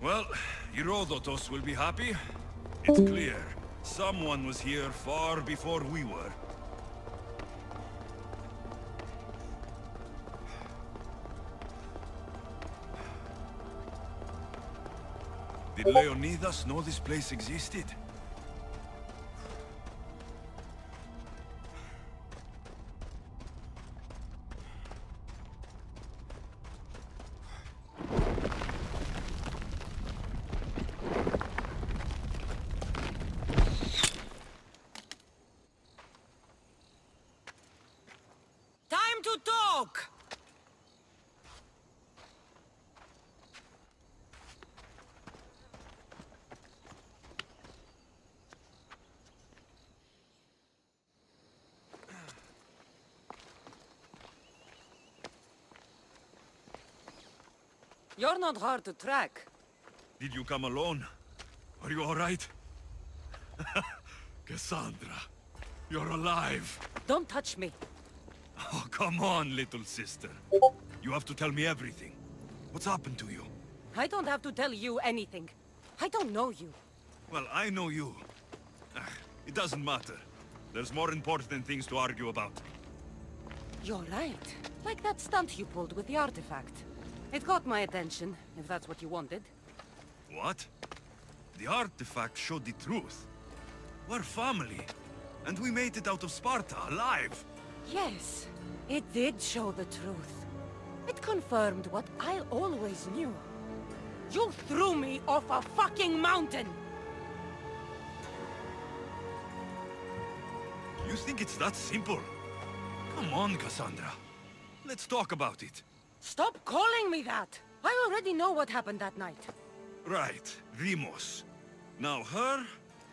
Well, Herodotos will be happy. It's clear. Someone was here far before we were. Did Leonidas know this place existed? Time to talk! You're not hard to track. Did you come alone? Are you all right? Kassandra, you're alive. Don't touch me. Oh, come on, little sister. You have to tell me everything. What's happened to you? I don't have to tell you anything. I don't know you. Well, I know you. It doesn't matter. There's more important things to argue about. You're right. Like that stunt you pulled with the artifact. It caught my attention, if that's what you wanted. What? The artifact showed the truth. We're family. And we made it out of Sparta, alive. Yes, it did show the truth. It confirmed what I always knew. You threw me off a fucking mountain! You think it's that simple? Come on, Kassandra. Let's talk about it. Stop calling me that! I already know what happened that night. Right, Deimos. Now her,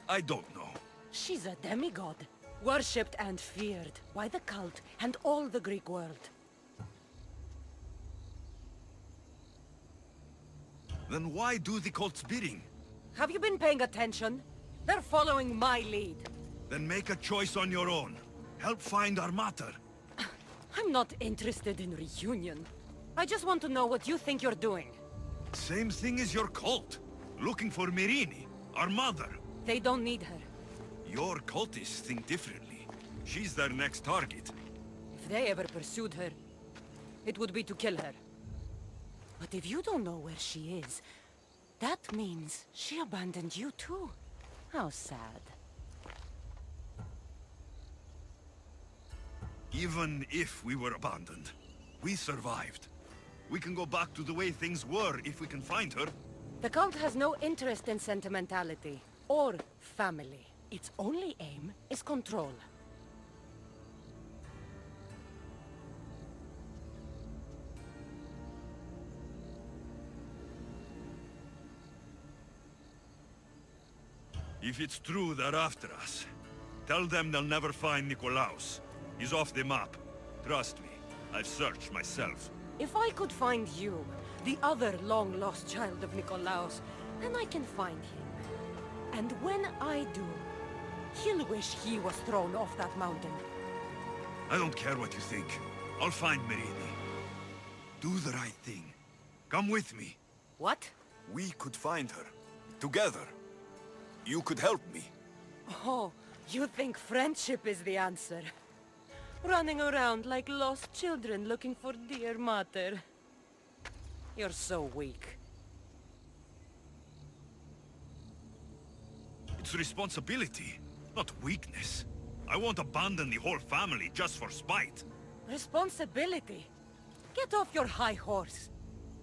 I don't know. She's a demigod. Worshipped and feared by the cult and all the Greek world. Then why do the cult's bidding? Have you been paying attention? They're following my lead. Then make a choice on your own. Help find our mater. I'm not interested in reunion. I just want to know what you think you're doing. Same thing as your cult. Looking for Myrrine, our mother. They don't need her. Your cultists think differently. She's their next target. If they ever pursued her, it would be to kill her. But if you don't know where she is, that means she abandoned you too. How sad. Even if we were abandoned, we survived. We can go back to the way things were if we can find her. The cult has no interest in sentimentality or family. Its only aim is control. If it's true they're after us, tell them they'll never find Nikolaos. He's off the map. Trust me, I've searched myself. If I could find you, the other long-lost child of Nikolaos, then I can find him. And when I do, he'll wish he was thrown off that mountain. I don't care what you think. I'll find Myrrine. Do the right thing. Come with me. What? We could find her. Together. You could help me. Oh, you think friendship is the answer? Running around like lost children looking for dear mater. You're so weak. It's responsibility, not weakness. I won't abandon the whole family just for spite. Responsibility? Get off your high horse.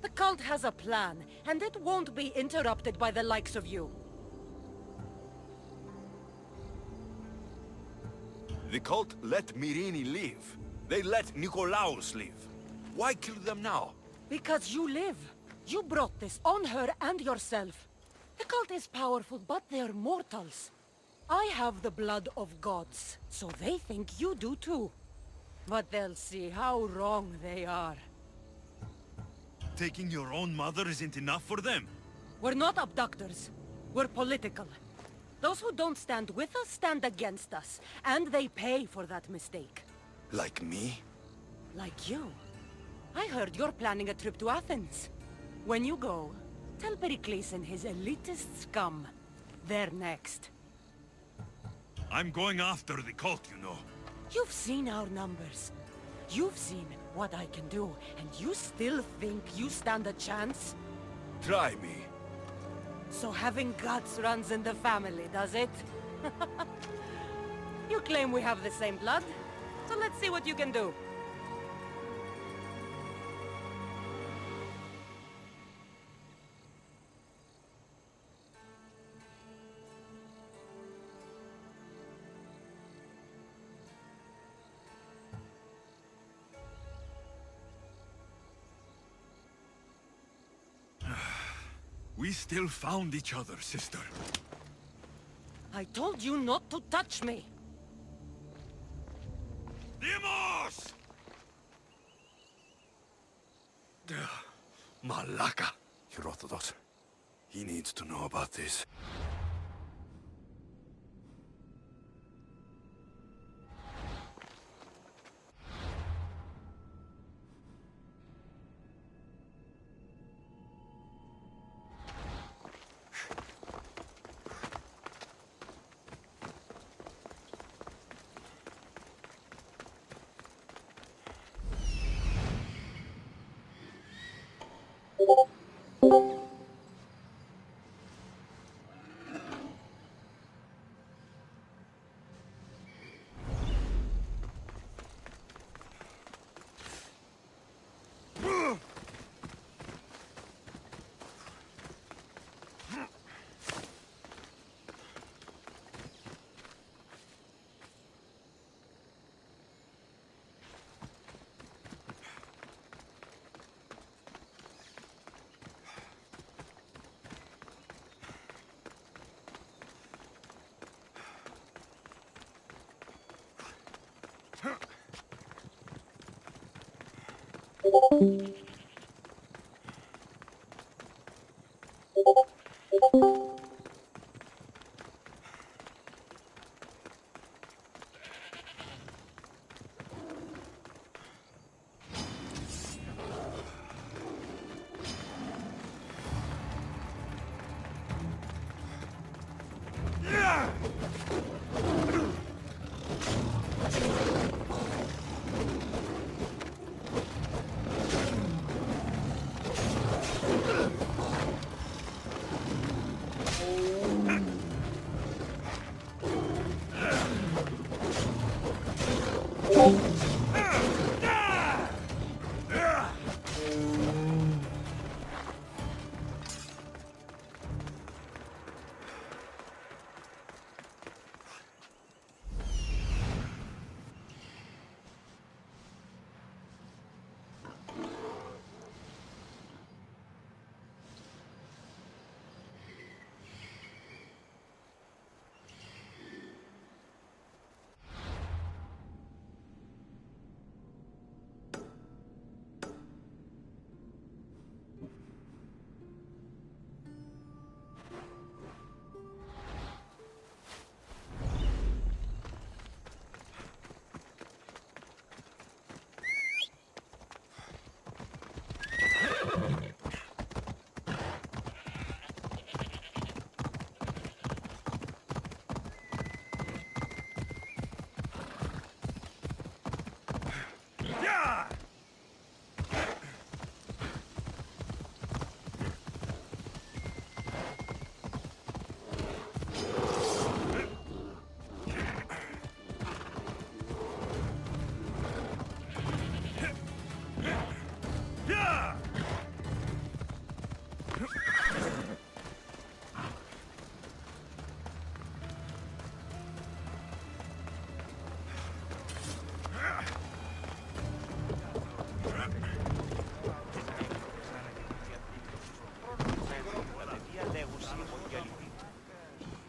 The cult has a plan, and it won't be interrupted by the likes of you. The cult let Myrrine live. They let Nikolaos live. Why kill them now? Because you live. You brought this on her and yourself. The cult is powerful, but they're mortals. I have the blood of gods, so they think you do too. But they'll see how wrong they are. Taking your own mother isn't enough for them? We're not abductors. We're political. Those who don't stand with us stand against us, and they pay for that mistake. Like me? Like you. I heard you're planning a trip to Athens. When you go, Tell Pericles and his elitist scum. They're next. I'm going after the cult, you know. You've seen our numbers. You've seen what I can do, and you still think you stand a chance? Try me. So having guts runs in the family, does it? You claim we have the same blood, so let's see what you can do. We still found each other, sister. I told you not to touch me! Demos! Malaka. Herodotos. He needs to know about this.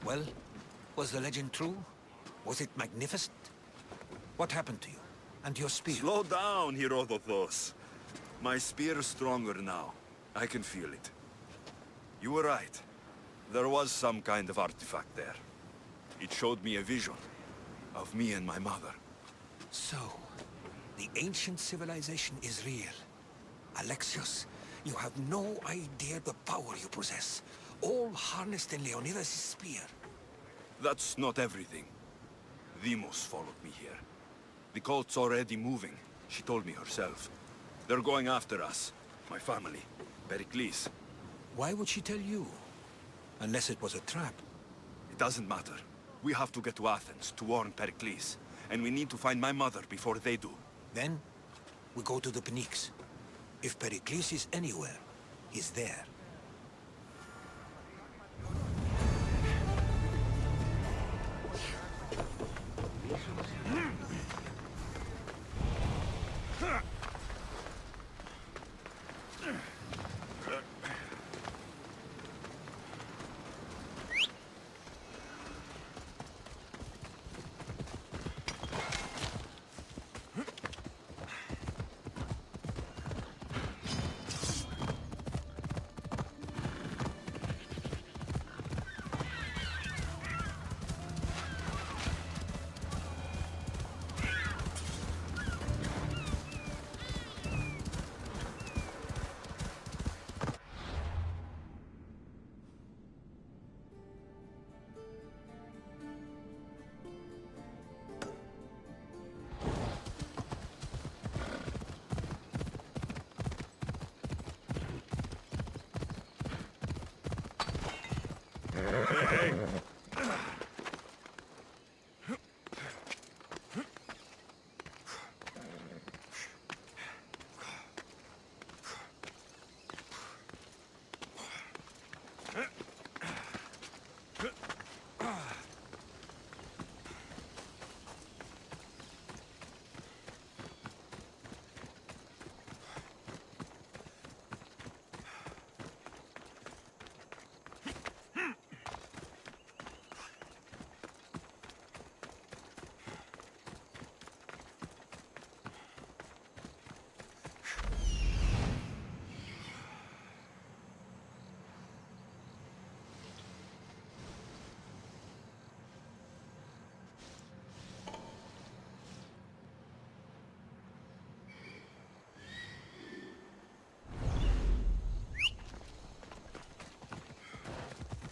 Well, was the legend true? Was it magnificent? What happened to you? And your spear? Slow down, Herodotos. My spear's stronger now. I can feel it. You were right. There was some kind of artifact there. It showed me a vision of me and my mother. So, the ancient civilization is real. Alexios You have no idea the power you possess. All harnessed in Leonidas' spear. That's not everything. Demos followed me here. The cult's already moving. She told me herself. They're going after us. My family. Pericles. Why would she tell you? Unless it was a trap. It doesn't matter. We have to get to Athens to warn Pericles. And we need to find my mother before they do. Then, we go to the Pnyx. If Pericles is anywhere, he's there.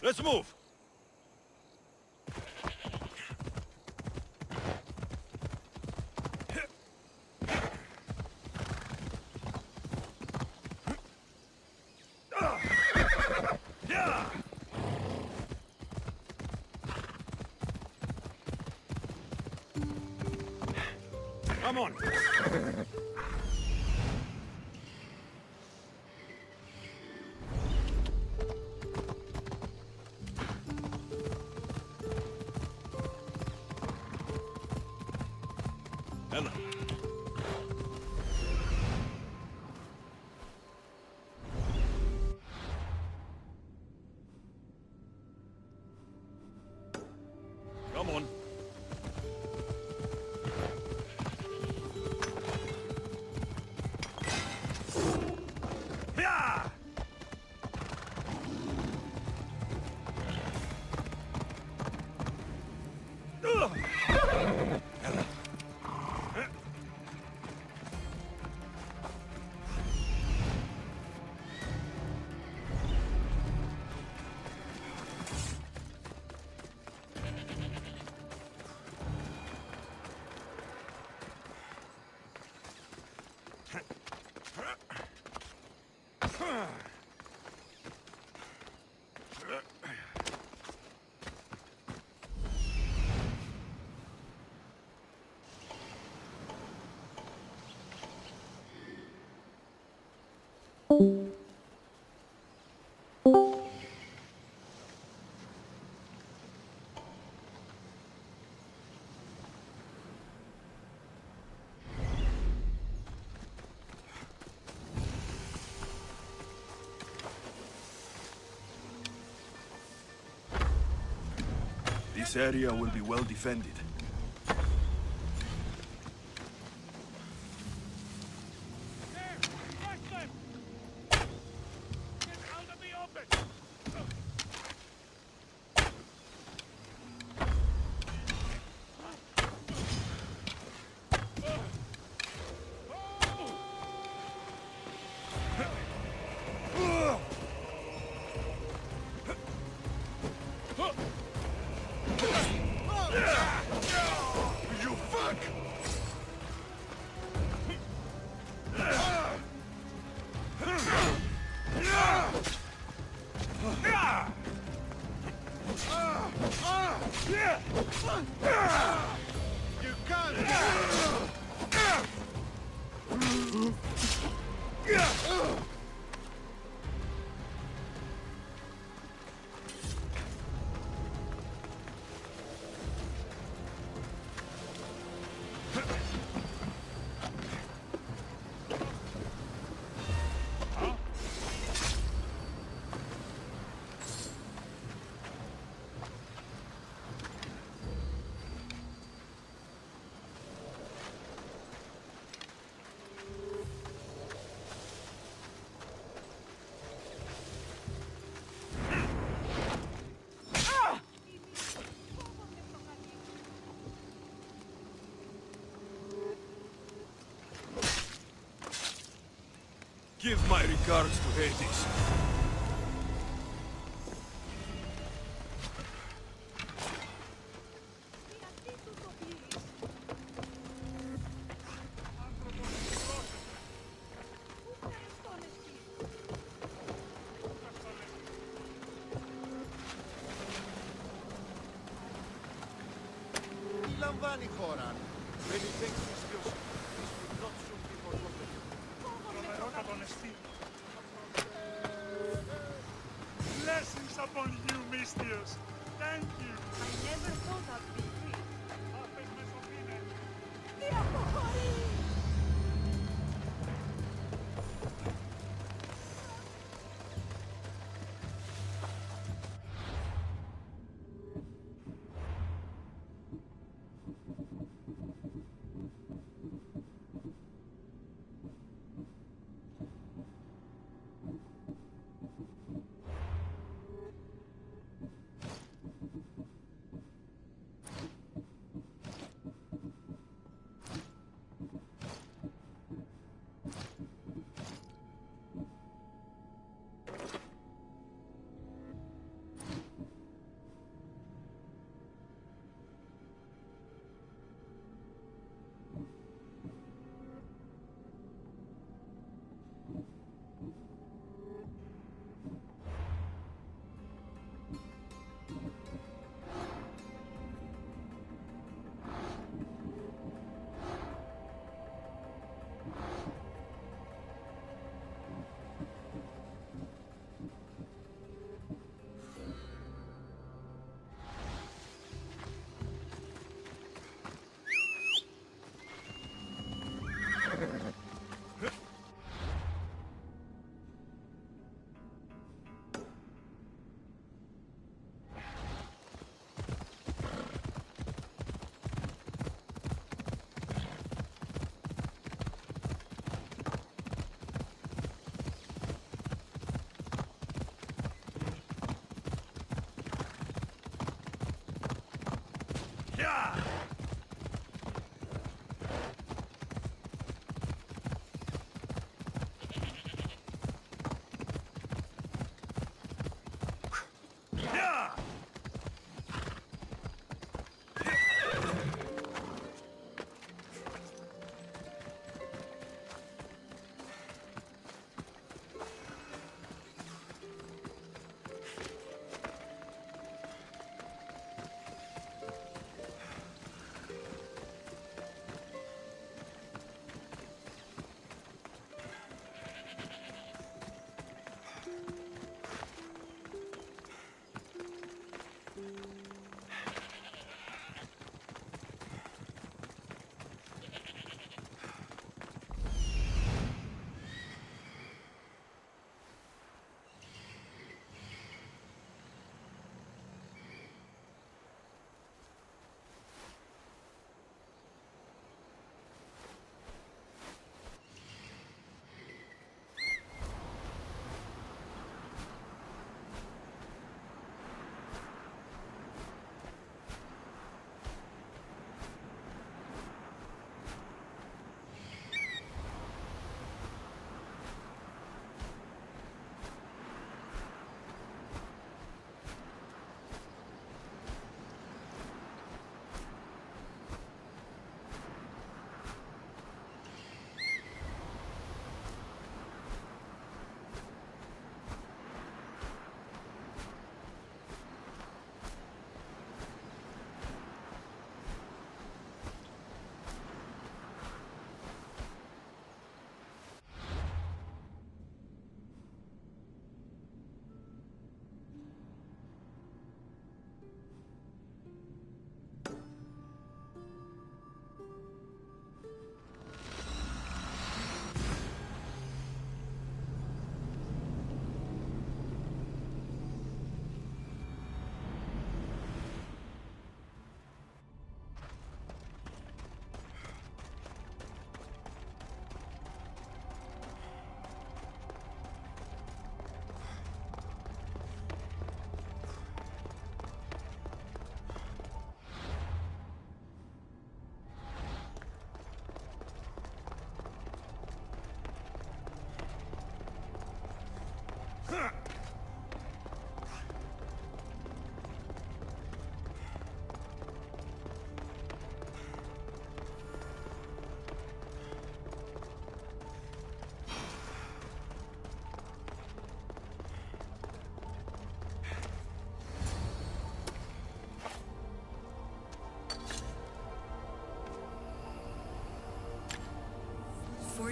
Let's move! Come on! Ella. Come on. Yeah! Ella. This area will be well defended. You can't! Give my regards to Hades. Τι λαμβάνει η χώρα? Δεν υπέξει μιστhios. This will not soon be forgotten. Τρομερότατον εστί. Blessings upon you, misthios. Thank you. I never thought I'd be free. Άπες με σωθήνε. Τι αποχωρεί!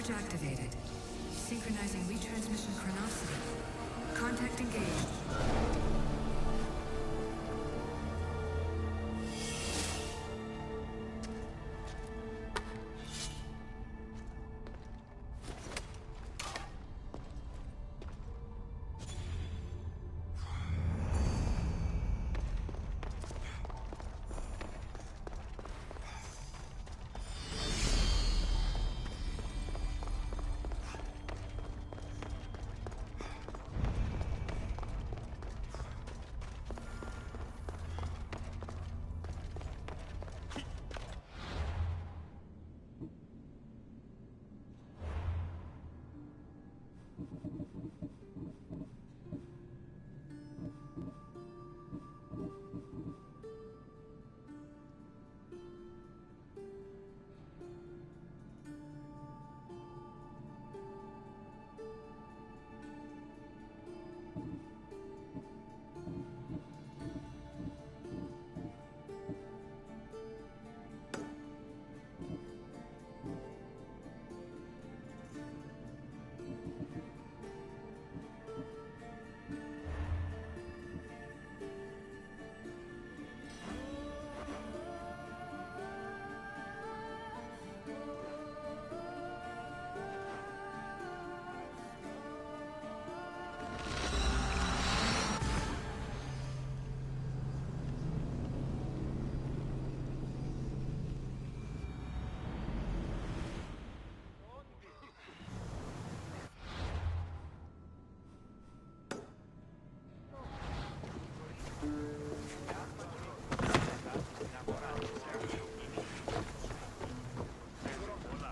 Storage activated. Synchronizing retransmission chronicity. Contact engaged.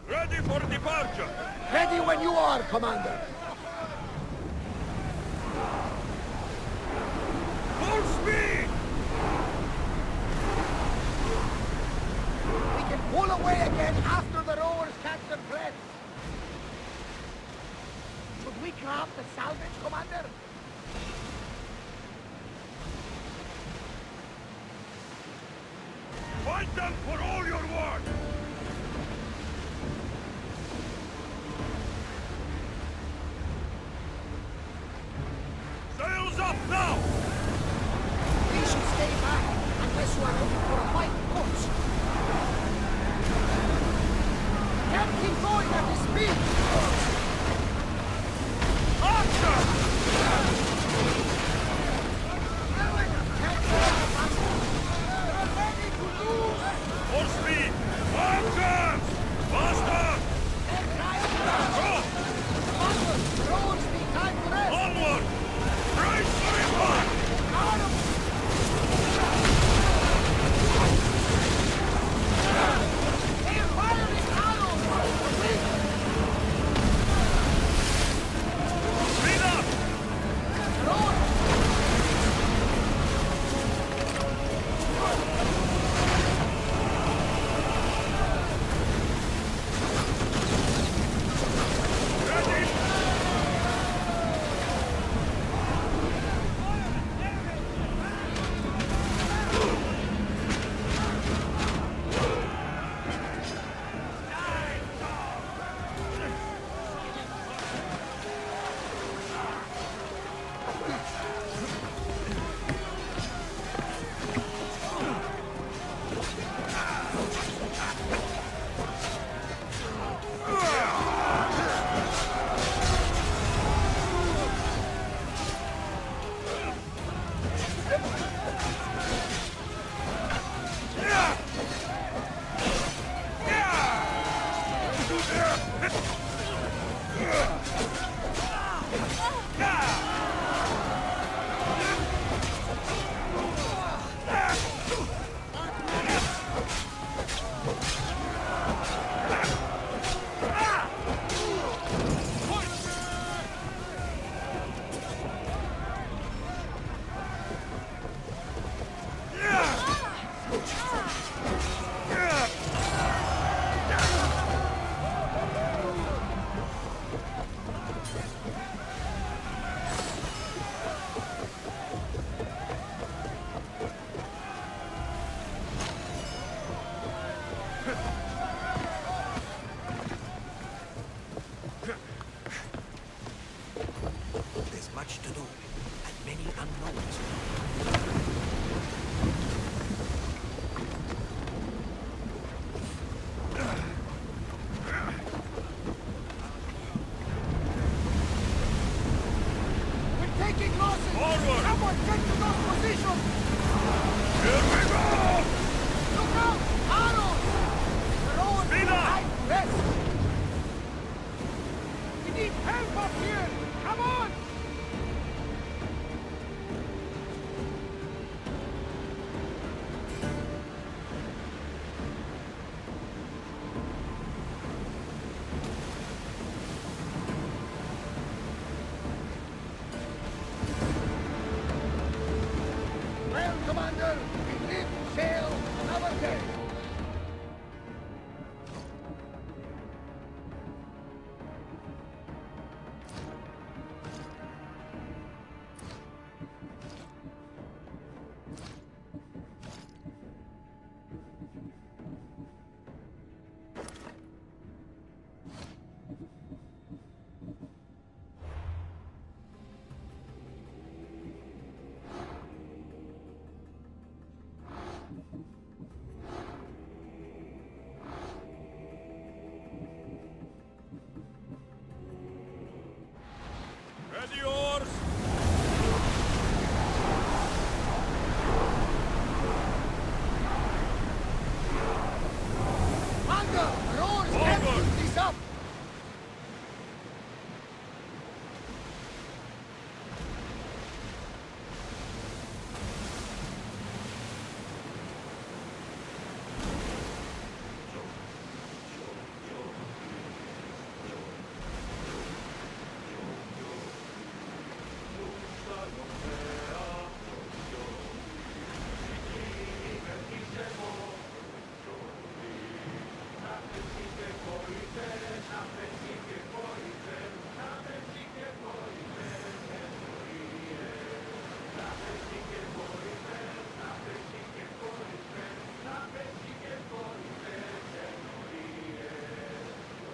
Ready for departure! Ready when you are, Commander! Full speed! We can pull away again after the rowers catch their breath. Should we craft the salvage, Commander? Fight them for all your worth! Sails up now! We should stay back unless you are looking for a fight, coach. Can't keep going at this speed! Archer! More speed! Archers! Faster! Onward! Brace for impact!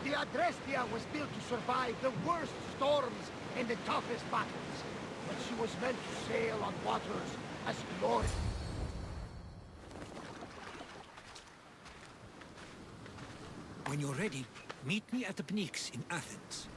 The Adrestia was built to survive the worst storms and the toughest battles. But she was meant to sail on waters as glory. When you're ready, meet me at the Pnyx in Athens.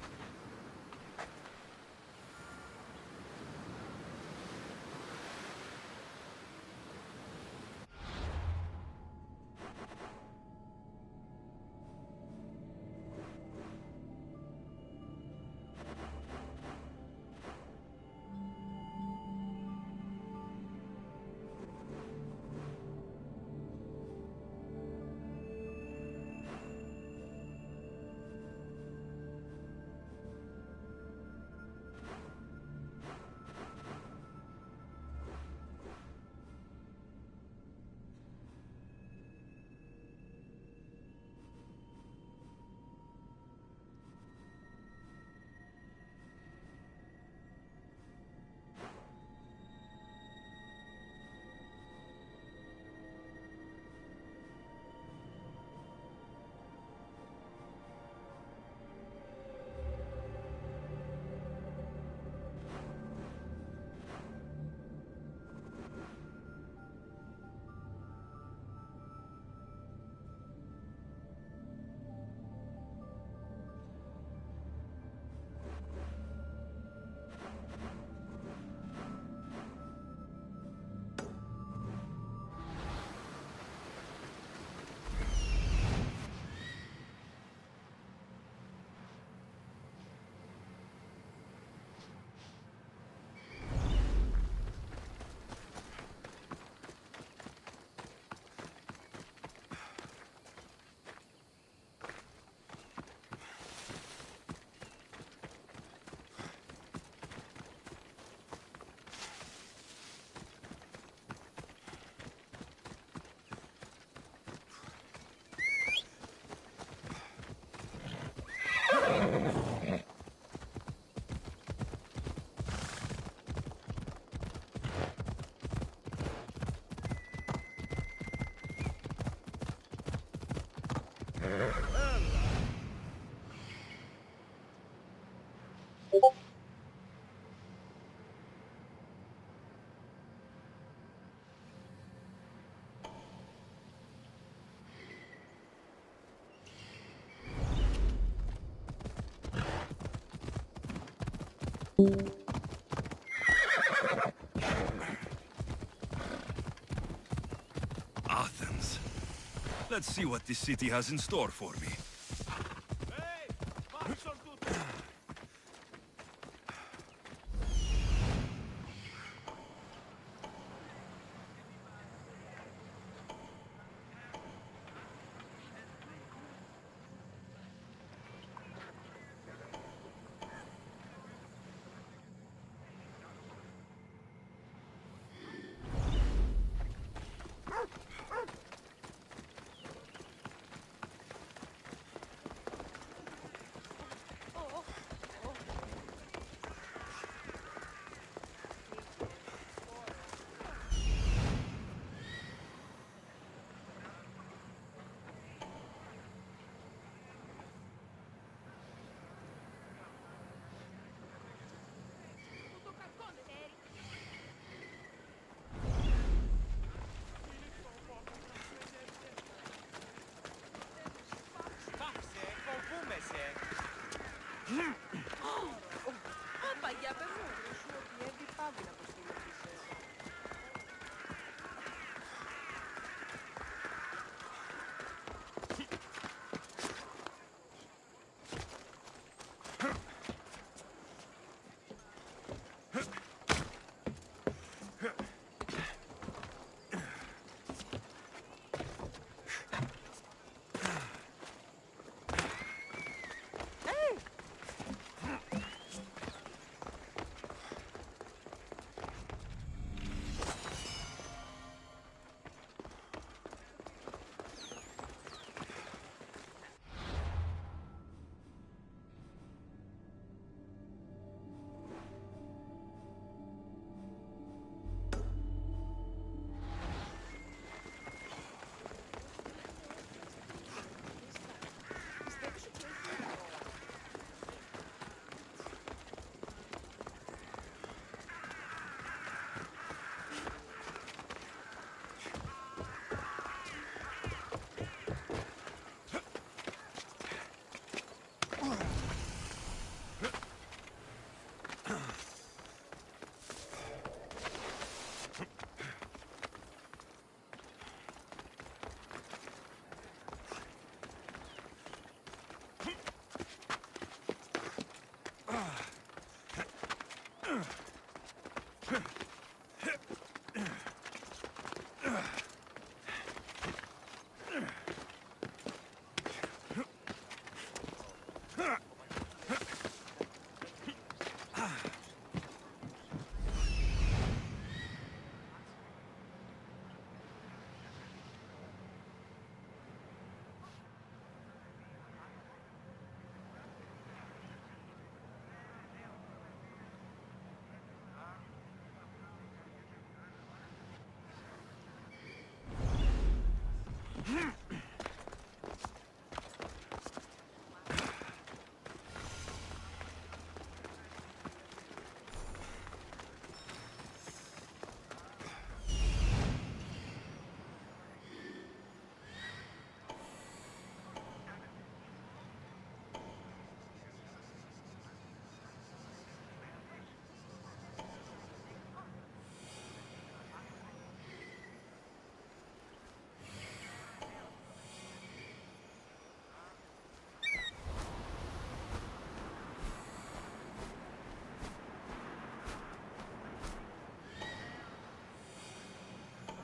Athens. Let's see what this city has in store for me. Hey! March on tutti!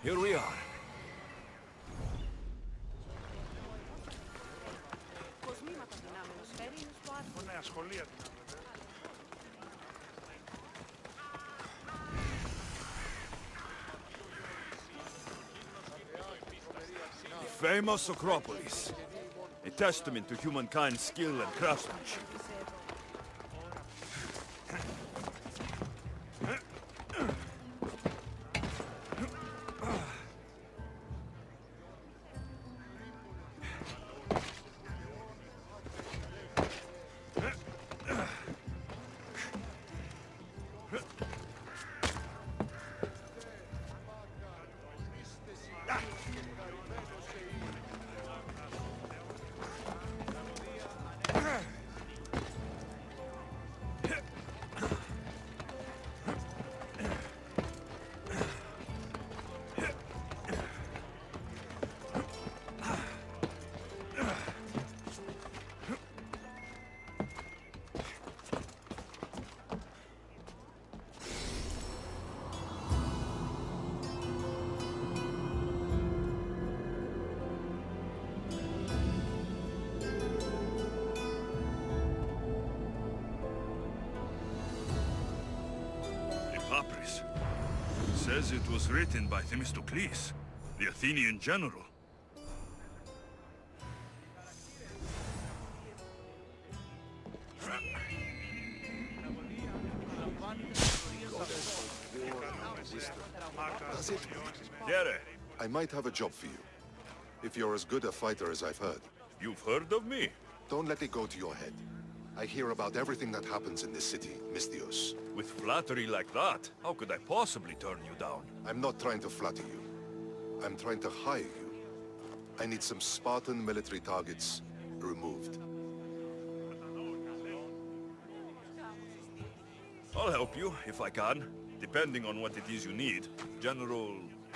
Here we are. Νέα σχολεία την άβλεπε. The famous Acropolis. A testament to humankind's skill and craftsmanship. Papyrus. Says it was written by Themistocles, the Athenian general. Does it? Dere, I might have a job for you. If you're as good a fighter as I've heard. you've heard of me? Don't let it go to your head. I hear about everything that happens in this city, misthios. With flattery like that, how could I possibly turn you down? I'm not trying to flatter you. I'm trying to hire you. I need some Spartan military targets removed. I'll help you, if I can, depending on what it is you need. General...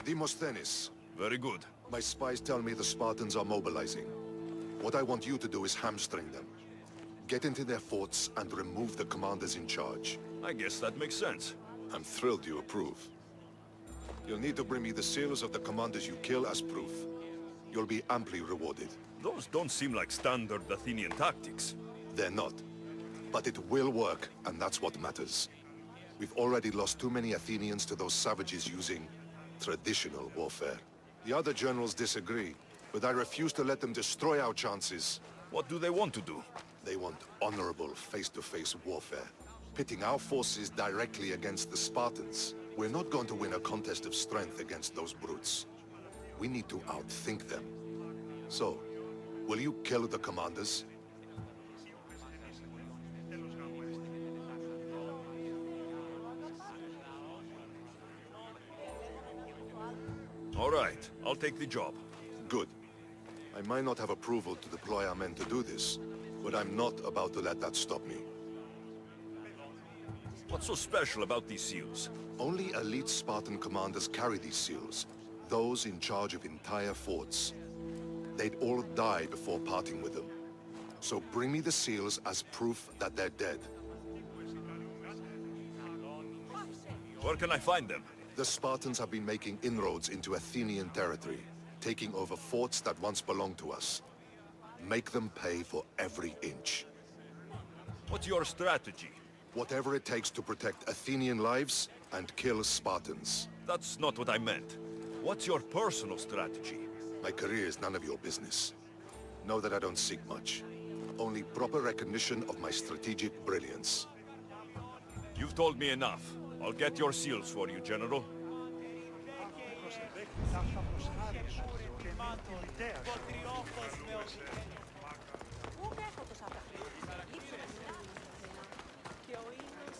Demosthenes, Very good. my spies tell me the Spartans are mobilizing. What I want you to do is hamstring them. Get into their forts and remove the commanders in charge. I guess that makes sense. I'm thrilled you approve. You'll need to bring me the seals of the commanders you kill as proof. You'll be amply rewarded. Those don't seem like standard Athenian tactics. They're not. But it will work, and that's what matters. We've already lost too many Athenians to those savages using traditional warfare. The other generals disagree, but I refuse to let them destroy our chances. What do they want to do? They want honorable face-to-face warfare, pitting our forces directly against the Spartans. We're not going to win a contest of strength against those brutes. We need to outthink them. So, will you kill the commanders? All right, I'll take the job. Good. I might not have approval to deploy our men to do this, but I'm not about to let that stop me. What's so special about these seals? Only elite Spartan commanders carry these seals, those in charge of entire forts. They'd all die before parting with them. So bring me the seals as proof that they're dead. Where can I find them? The Spartans have been making inroads into Athenian territory, taking over forts that once belonged to us. Make them pay for every inch. What's your strategy? Whatever it takes to protect Athenian lives and kill Spartans. That's not what I meant. What's your personal strategy? My career is none of your business. Know that I don't seek much. Only proper recognition of my strategic brilliance. You've told me enough. I'll get your seals for you, General. Θα προσαρμόσω και μάτι Ιδέα σου. Πού έχω τόσα τα χρήματα. Ύψωνα μια και ο ήλιος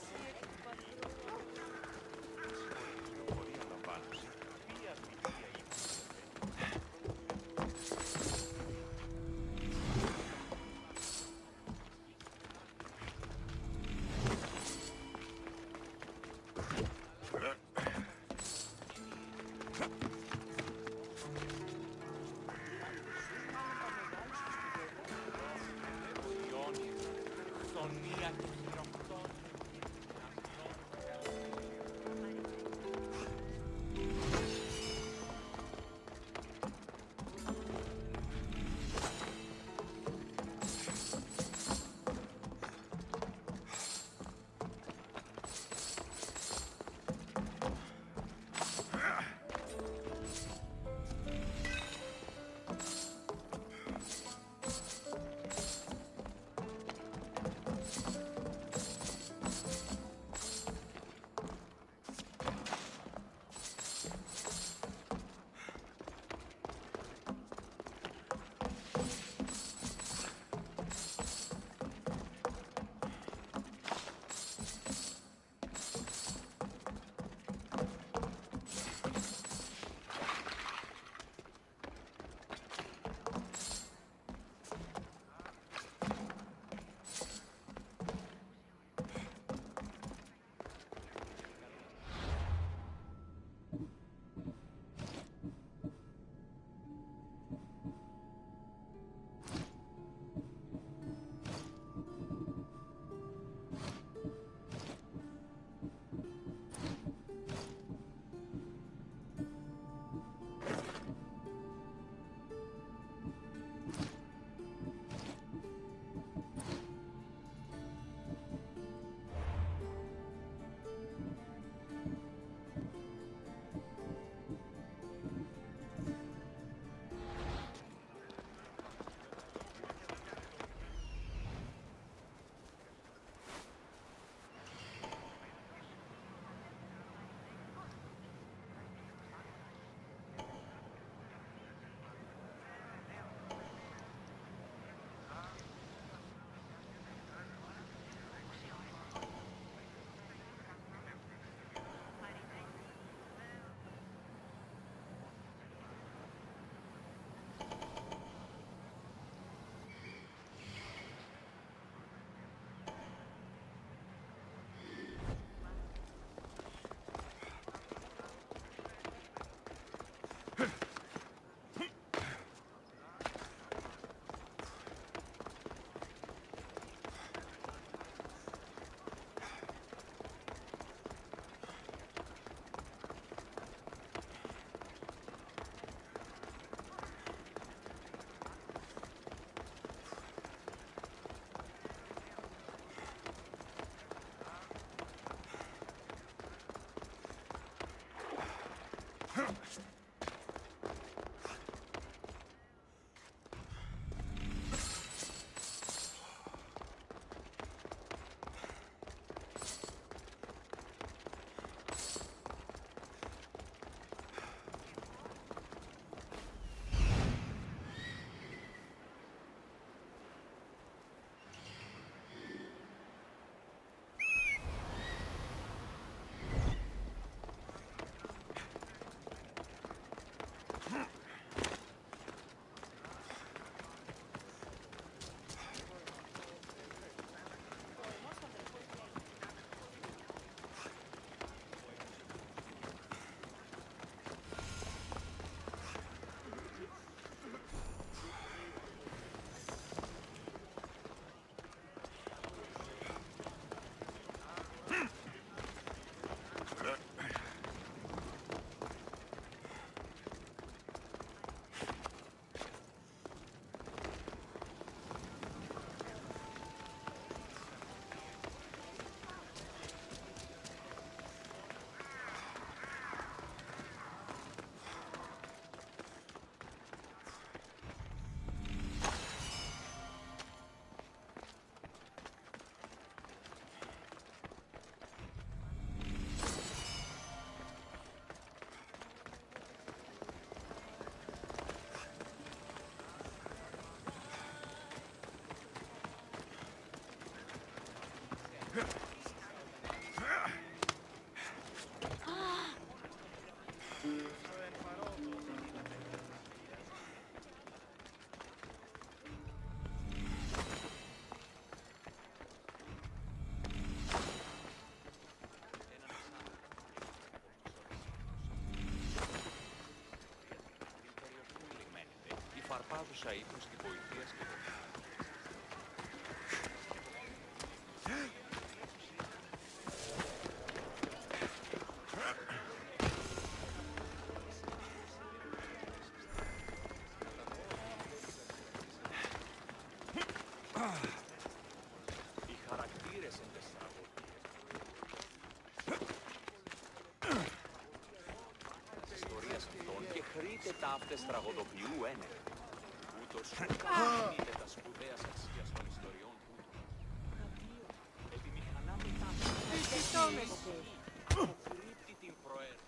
παράδοσα ύπνος και βοηθείας και οι χαρακτήρες εν τες τραγωδίες. Ιστορίας αυτών και χρείτε ταύτες τραγωδοποιού ένε. Ούτως είναι τα σπουδαίας αξίας των ιστοριών τούτων. Επιμηχανά μετάφραση. Αποκρύπτει την προαίρεση.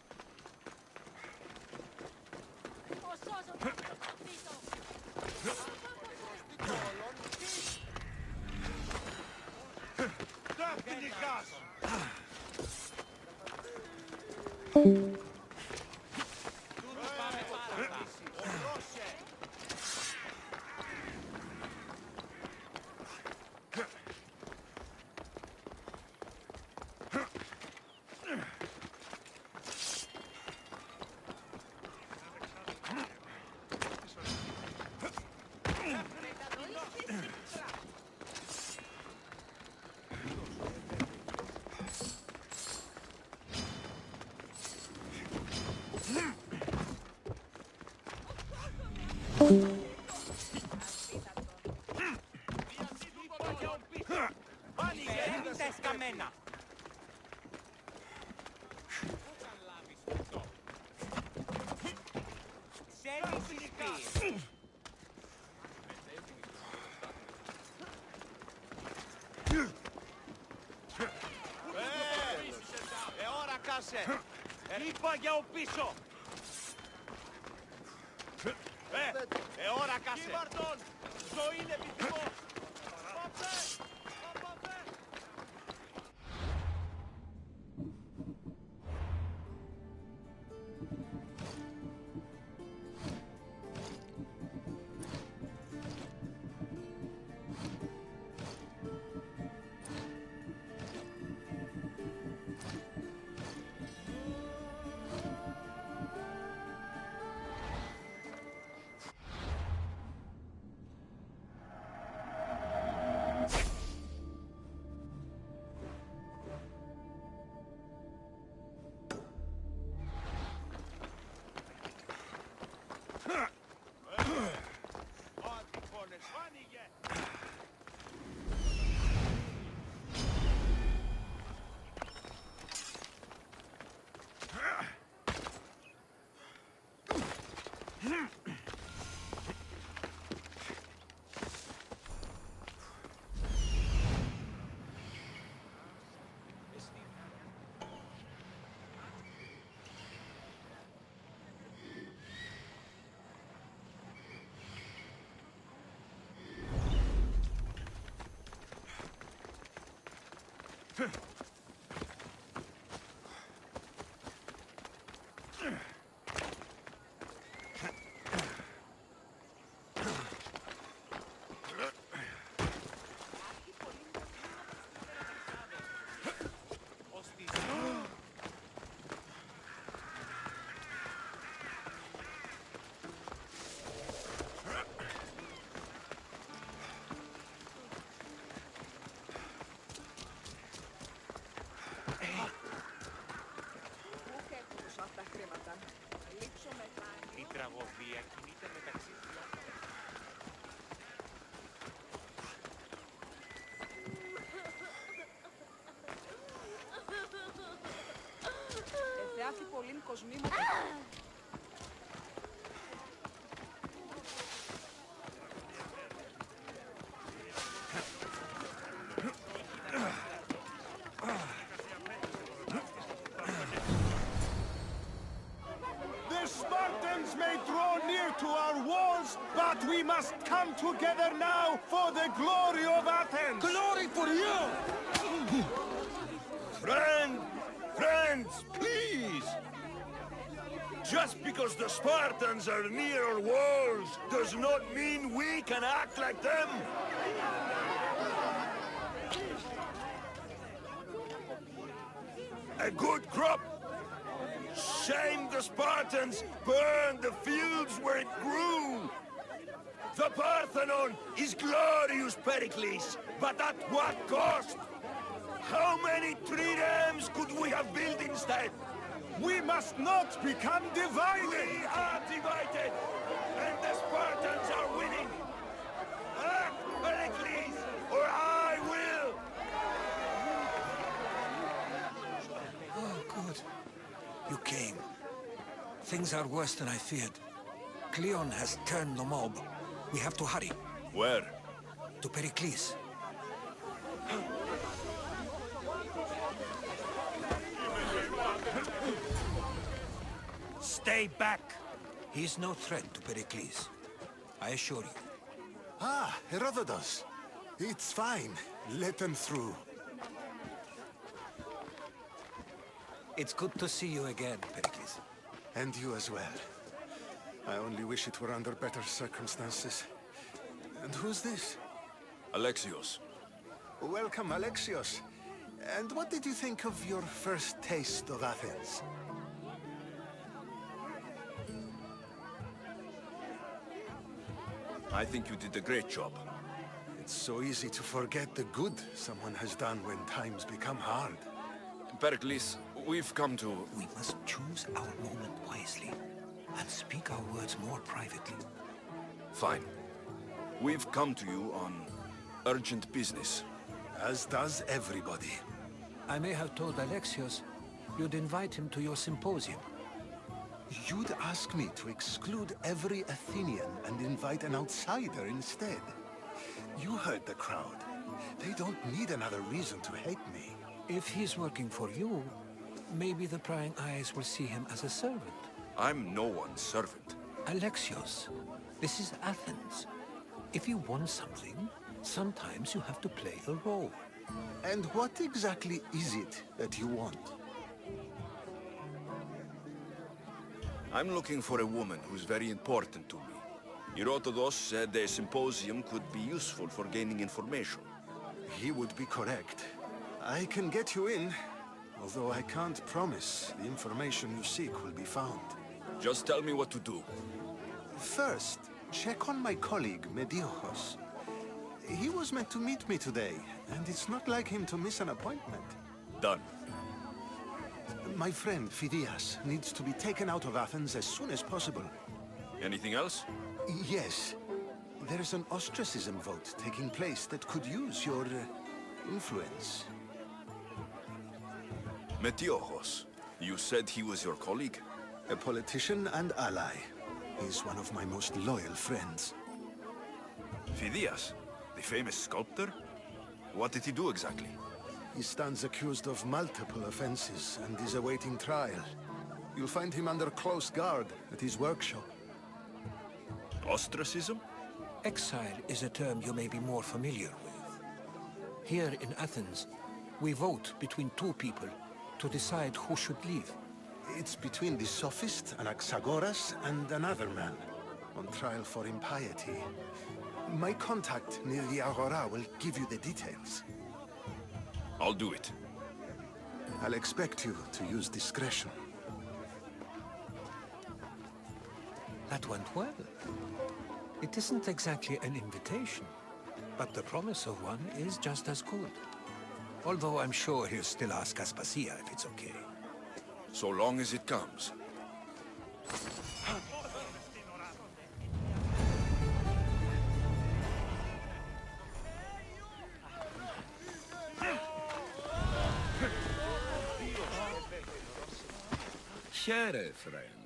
Είπα για ο πίσω! Ώρα κάσε! Κύβαρτον! Ζωή είναι επιθυμός! Πάμε! Πάμε! Η τραγωδία κινείται μεταξύ δύο. Εδεάθη πολλήν κοσμή μου. The Spartans may draw near to our walls, but we must come together now for the glory of Athens! Glory for you! Friends, please! Just because the Spartans are near our walls does not mean we can act like them! A good crop! Shame the Spartans burned the fields where it grew! Parthenon is glorious, Pericles, but at what cost? How many triremes could we have built instead? We must not become divided! We are divided, and the Spartans are winning! Act, Pericles, or I will! Oh, good. You came. Things are worse than I feared. Cleon has turned the mob. We have to hurry. Where? To Pericles. Stay back! He's no threat to Pericles. I assure you. Ah, Herodotos. It's fine. Let them through. It's good to see you again, Pericles. And you as well. I only wish it were under better circumstances. And who's this? Alexios. Welcome, Alexios. And what did you think of your first taste of Athens? I think you did a great job. It's so easy to forget the good someone has done when times become hard. Pericles, we've come to... We must choose our moment wisely and speak our words more privately. Fine. We've come to you on urgent business. As does everybody. I may have told Alexios you'd invite him to your symposium. You'd ask me to exclude every Athenian and invite an outsider instead. You heard the crowd. They don't need another reason to hate me. If he's working for you, maybe the prying eyes will see him as a servant. I'm no one's servant. Alexios, this is Athens. If you want something, sometimes you have to play a role. And what exactly is it that you want? I'm looking for a woman who's very important to me. Herodotos said a symposium could be useful for gaining information. He would be correct. I can get you in, although I can't promise the information you seek will be found. Just tell me what to do. First, check on my colleague, misthios. He was meant to meet me today, and it's not like him to miss an appointment. Done. My friend, Phidias, needs to be taken out of Athens as soon as possible. Anything else? Yes. There's an ostracism vote taking place that could use your influence. Misthios. You said he was your colleague? A politician and ally. He's one of my most loyal friends. Phidias, the famous sculptor? What did he do exactly? He stands accused of multiple offenses and is awaiting trial. You'll find him under close guard at his workshop. Ostracism? Exile is a term you may be more familiar with. Here in Athens, we vote between two people to decide who should leave. It's between the sophist Anaxagoras and another man, on trial for impiety. My contact near the Agora will give you the details. I'll do it. I'll expect you to use discretion. That went well. It isn't exactly an invitation, but the promise of one is just as good. Although I'm sure he'll still ask Aspasia if it's okay. So long as it comes. Here, friend.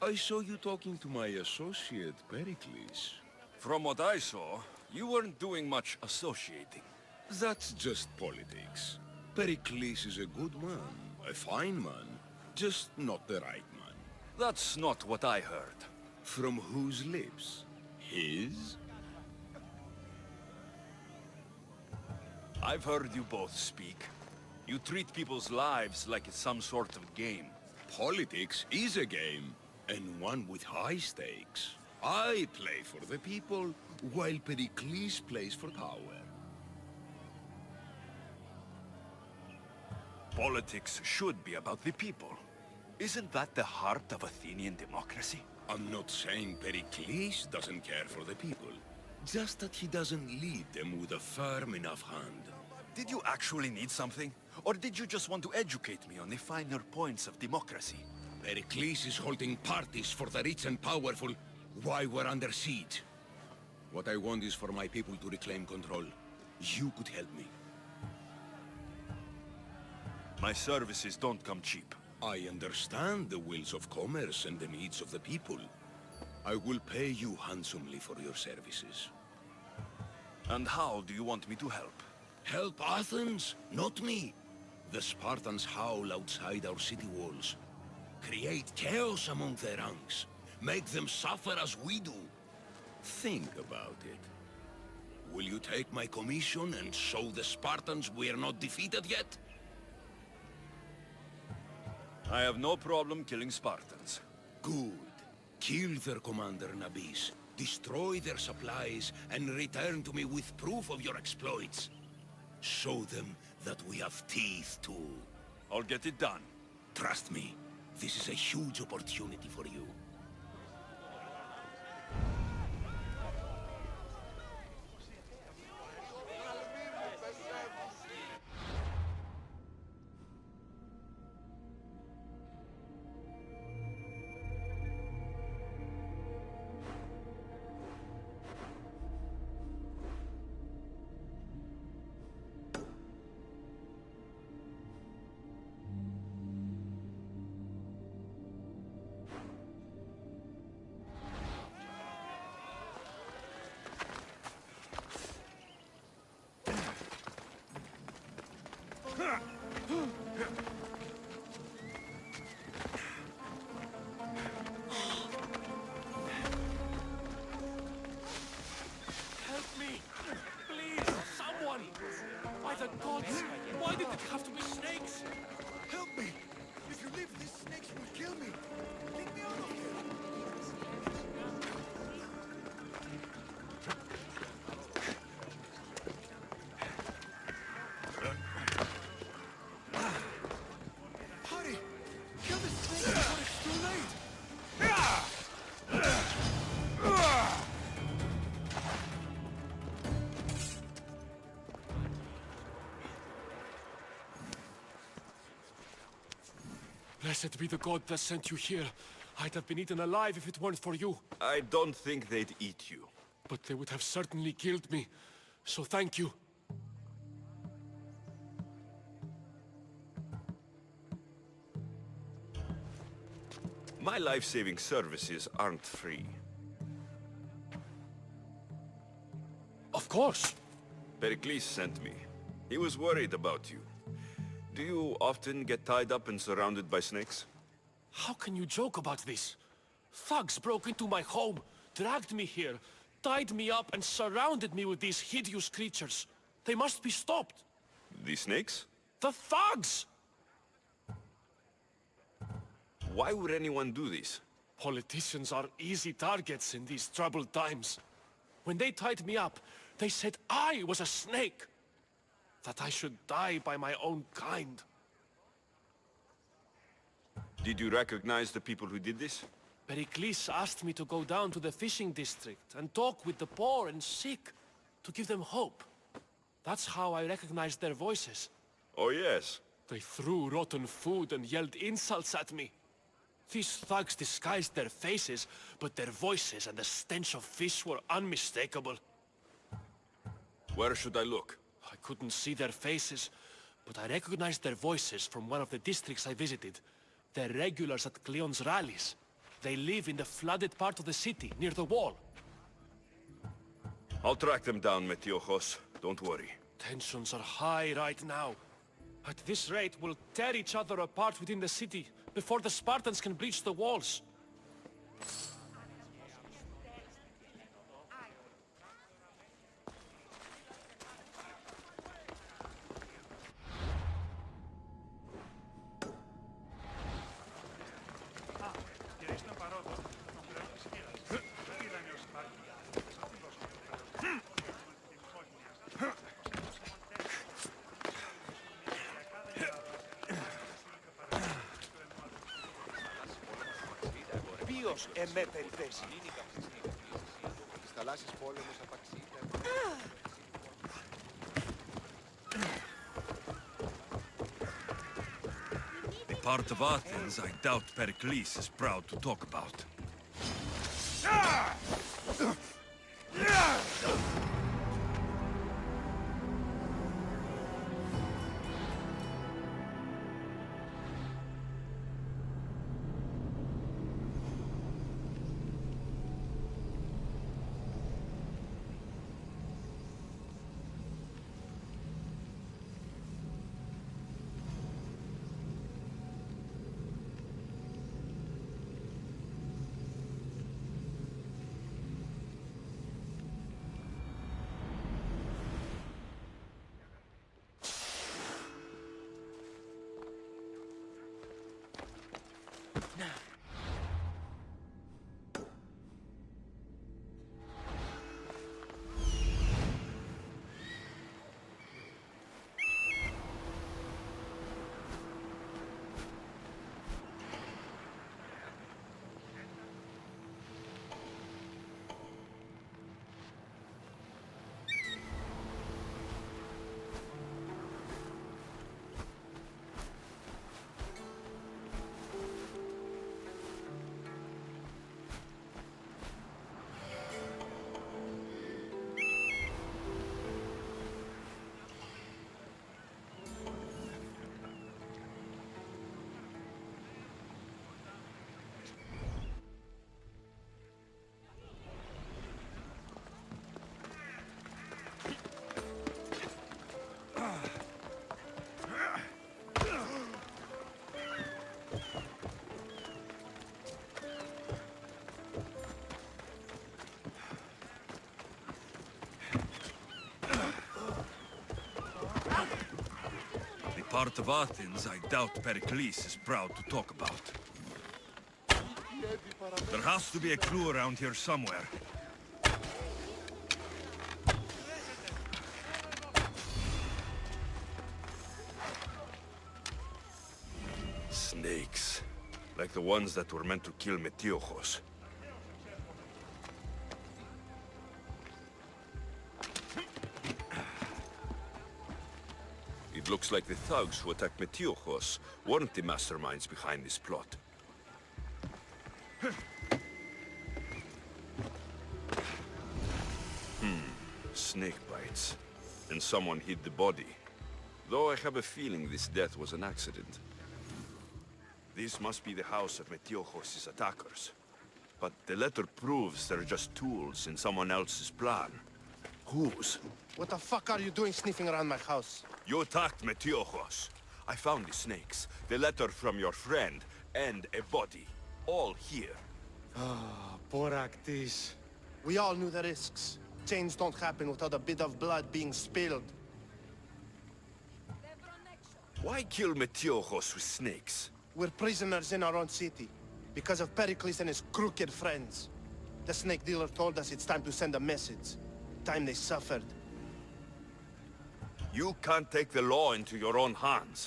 I saw you talking to my associate, Pericles. From what I saw, you weren't doing much associating. That's just politics. Pericles is a good man, a fine man, just not the right man. That's not what I heard. From whose lips? His? I've heard you both speak. You treat people's lives like it's some sort of game. Politics is a game, and one with high stakes. I play for the people, while Pericles plays for power. Politics should be about the people. Isn't that the heart of Athenian democracy? I'm not saying Pericles doesn't care for the people. Just that he doesn't lead them with a firm enough hand. Did you actually need something? Or did you just want to educate me on the finer points of democracy? Pericles is holding parties for the rich and powerful while we're under siege. What I want is for my people to reclaim control. You could help me. My services don't come cheap. I understand the wills of commerce and the needs of the people. I will pay you handsomely for your services. And how do you want me to help? Help Athens, not me. The Spartans howl outside our city walls. Create chaos among their ranks. Make them suffer as we do. Think about it. Will you take my commission and show the Spartans we are not defeated yet? I have no problem killing Spartans. Good. Kill their commander Nabis, destroy their supplies, and return to me with proof of your exploits. Show them that we have teeth too. I'll get it done. Trust me, this is a huge opportunity for you. Help me! Please, someone! By the gods! Why did it have to be snakes? Help me! If you leave, these snakes will kill me! Get me out of here! Hurry! Kill the snake before it's too late! Blessed be the god that sent you here. I'd have been eaten alive if it weren't for you. I don't think they'd eat you. But they would have certainly killed me. So thank you. My life-saving services aren't free. Of course. Pericles sent me. He was worried about you. Do you often get tied up and surrounded by snakes? How can you joke about this? Thugs broke into my home, dragged me here, tied me up and surrounded me with these hideous creatures. They must be stopped. The snakes? The thugs! Why would anyone do this? Politicians are easy targets in these troubled times. When they tied me up, they said I was a snake. That I should die by my own kind. Did you recognize the people who did this? Pericles asked me to go down to the fishing district and talk with the poor and sick, to give them hope. That's how I recognized their voices. Oh yes. They threw rotten food and yelled insults at me. These thugs disguised their faces, but their voices and the stench of fish were unmistakable. Where should I look? I couldn't see their faces, but I recognized their voices from one of the districts I visited. They're regulars at Cleon's rallies. They live in the flooded part of the city, near the wall. I'll track them down, misthios. Don't worry. Tensions are high right now. At this rate, we'll tear each other apart within the city, before the Spartans can breach the walls. θαλάσσης πόλεμος απαξίται. A part of Athens I doubt Pericles is proud to talk about. Part of Athens I doubt Pericles is proud to talk about. There has to be a clue around here somewhere. Snakes. Like the ones that were meant to kill misthios. It looks like the thugs who attacked misthios weren't the masterminds behind this plot. Snake bites. And someone hid the body. Though I have a feeling this death was an accident. This must be the house of misthios' attackers. But the letter proves they're just tools in someone else's plan. Whose? What the fuck are you doing sniffing around my house? You attacked misthios. I found the snakes, the letter from your friend, and a body. All here. Poor Achilles. We all knew the risks. Change don't happen without a bit of blood being spilled. Why kill misthios with snakes? We're prisoners in our own city, because of Pericles and his crooked friends. The snake dealer told us it's time to send a message. Time they suffered. You can't take the law into your own hands.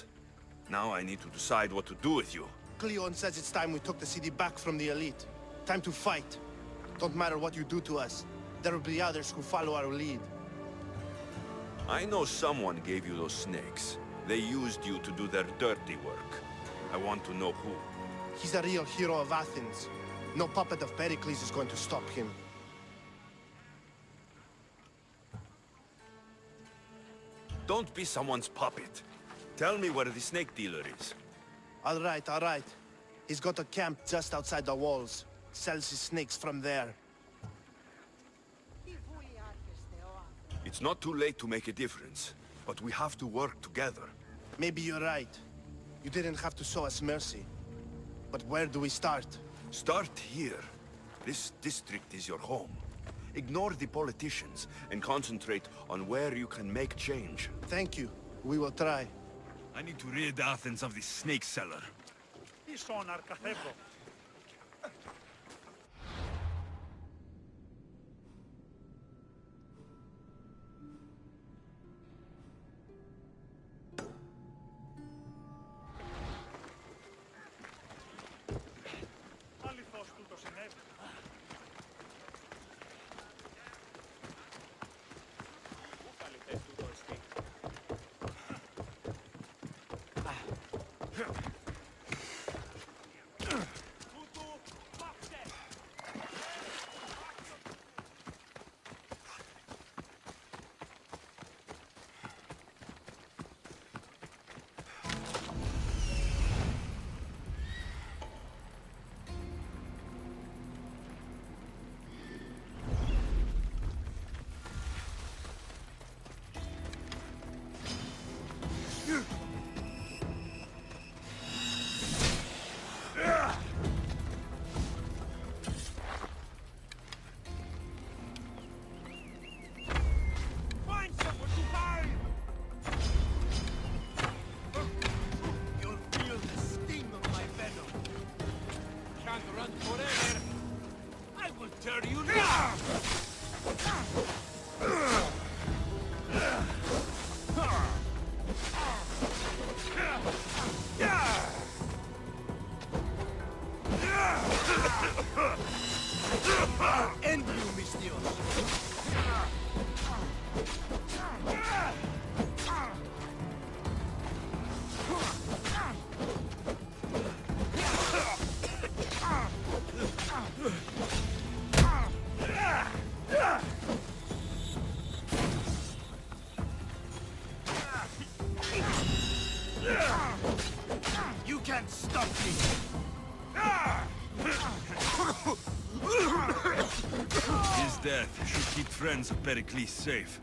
Now I need to decide what to do with you. Cleon says it's time we took the city back from the elite. Time to fight. Don't matter what you do to us. There will be others who follow our lead. I know someone gave you those snakes. They used you to do their dirty work. I want to know who. He's a real hero of Athens. No puppet of Pericles is going to stop him. Don't be someone's puppet. Tell me where the snake dealer is. All right. He's got a camp just outside the walls. Sells his snakes from there. It's not too late to make a difference, but we have to work together. Maybe you're right. You didn't have to show us mercy. But where do we start? Start here. This district is your home. Ignore the politicians and concentrate on where you can make change. Thank you. We will try. I need to rid Athens of this snake seller. Ισόναρ καθεύω. Αληθώς τούτο συνέβη. death should keep friends of Pericles safe.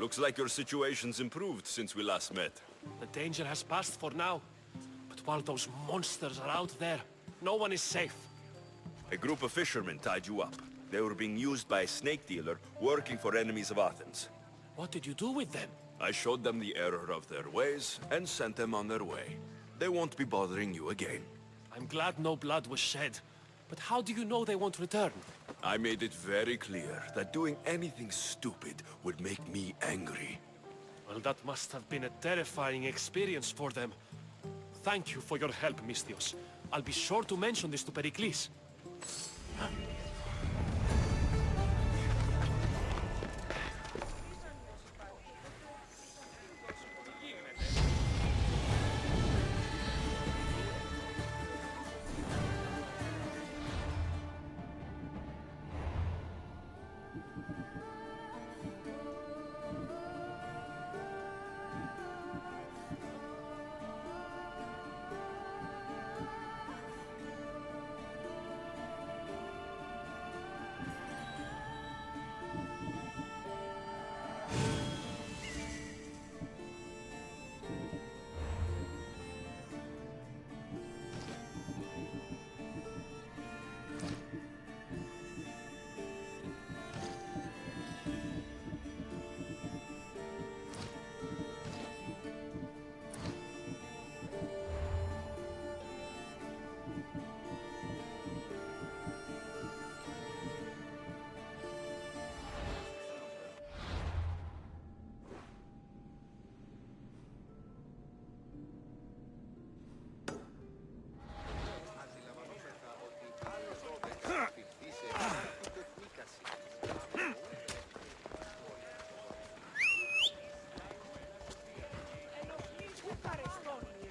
Looks like your situation's improved since we last met. The danger has passed for now. But while those monsters are out there, no one is safe. A group of fishermen tied you up. They were being used by a snake dealer working for enemies of Athens. What did you do with them? I showed them the error of their ways and sent them on their way. They won't be bothering you again. I'm glad no blood was shed. But how do you know they won't return? I made it very clear that doing anything stupid would make me angry. Well, that must have been a terrifying experience for them. Thank you for your help, misthios. I'll be sure to mention this to Pericles.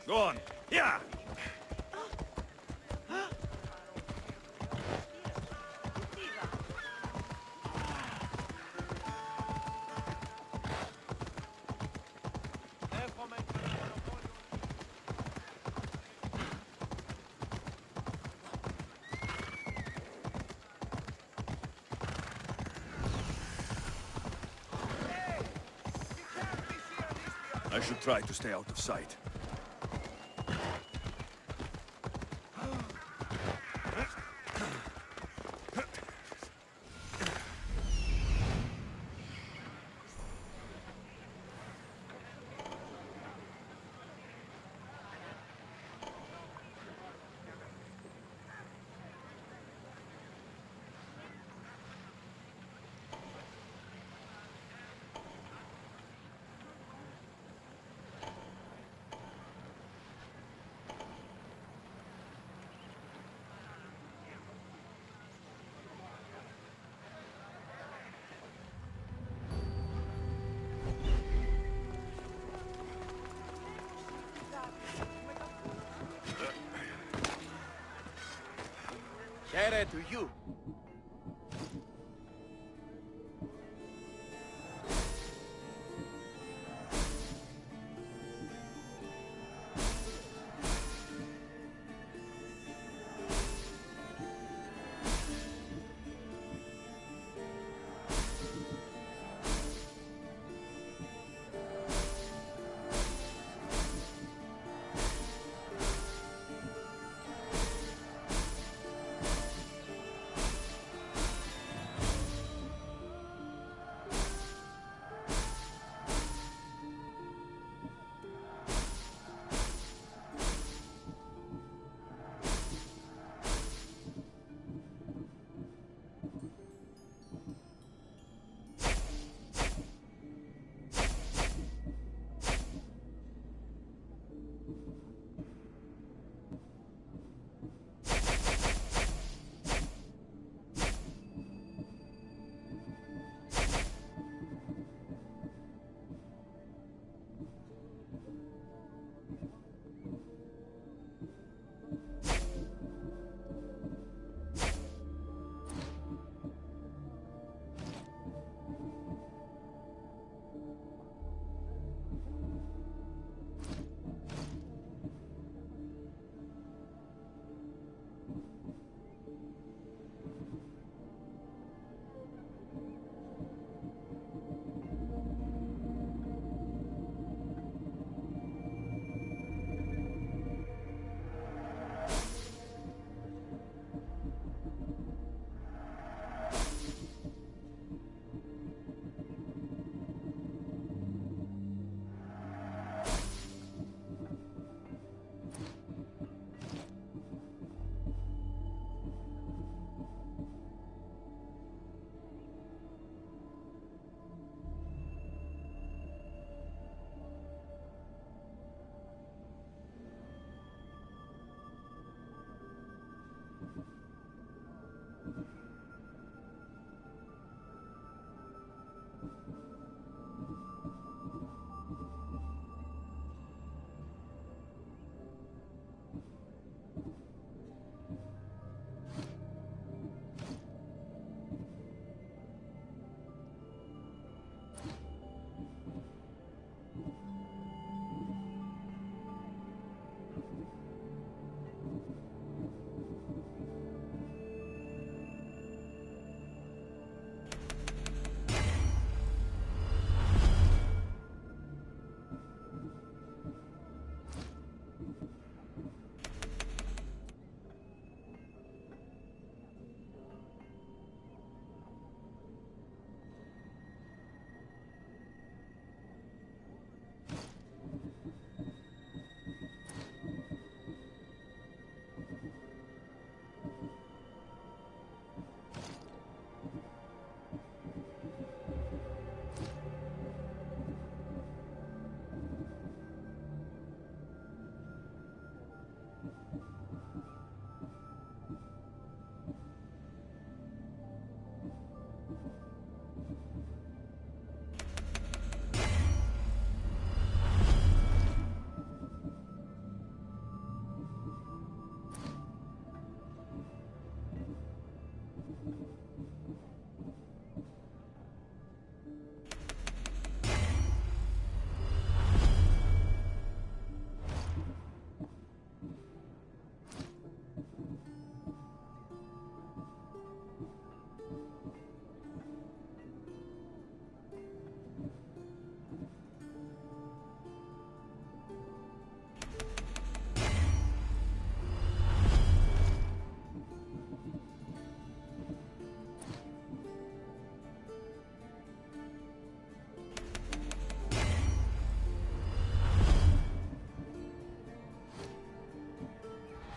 Go on. Yeah! I should try to stay out of sight. Kere to you.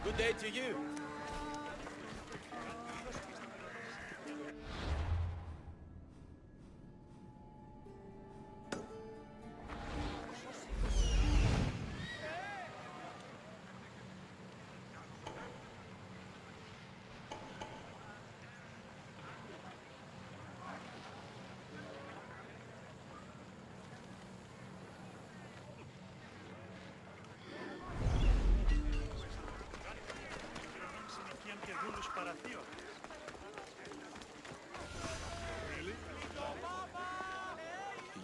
Good day to you.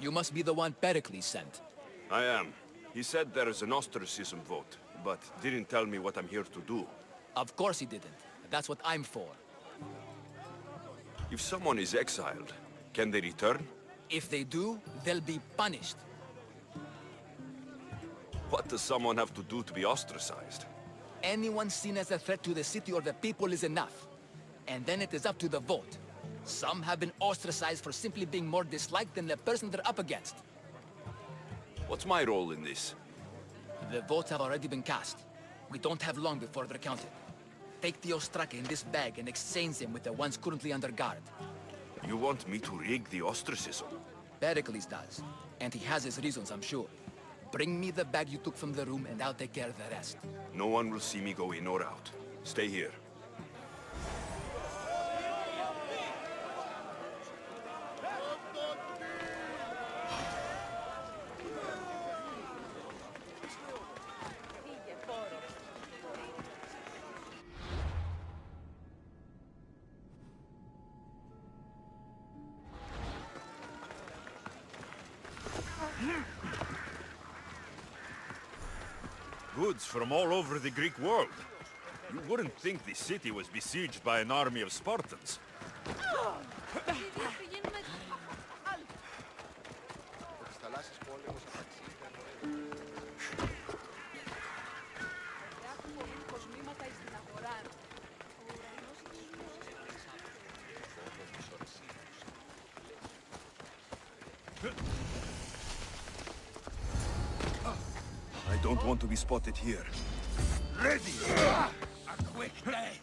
You must be the one Pericles sent. I am. He said there is an ostracism vote, but didn't tell me what I'm here to do. Of course he didn't. That's what I'm for. If someone is exiled, can they return? If they do, they'll be punished. What does someone have to do to be ostracized? Anyone seen as a threat to the city or the people is enough. And then it is up to the vote. Some have been ostracized for simply being more disliked than the person they're up against. What's my role in this? The votes have already been cast. We don't have long before they're counted. Take the ostraka in this bag and exchange them with the ones currently under guard. You want me to rig the ostracism? Pericles does. And he has his reasons, I'm sure. Bring me the bag you took from the room and I'll take care of the rest. No one will see me go in or out. Stay here. Goods from all over the Greek world. You wouldn't think the city was besieged by an army of Spartans. I don't want to be spotted here. Ready! A quick day!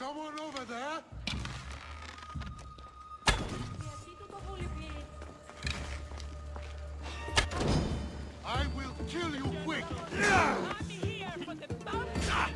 Someone over there? I will kill you quick! I'm here for the bounty!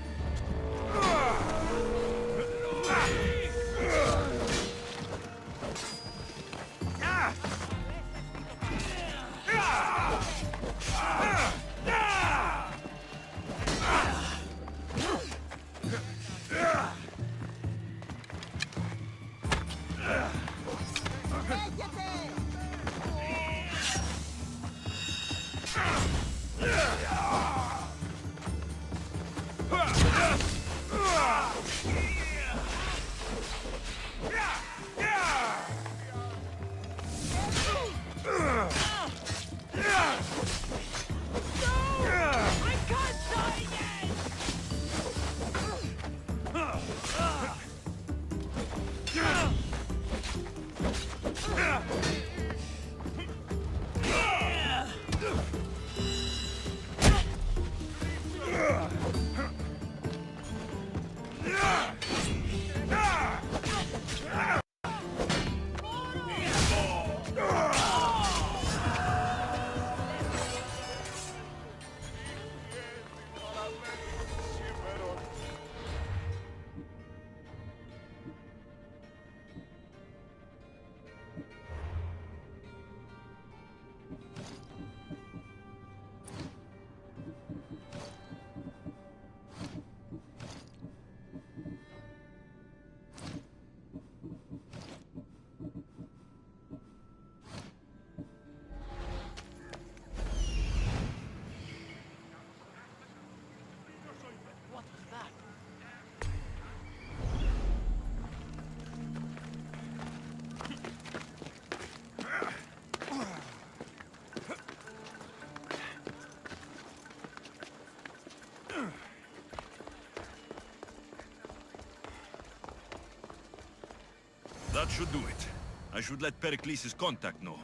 That should do it. I should let Pericles' contact know.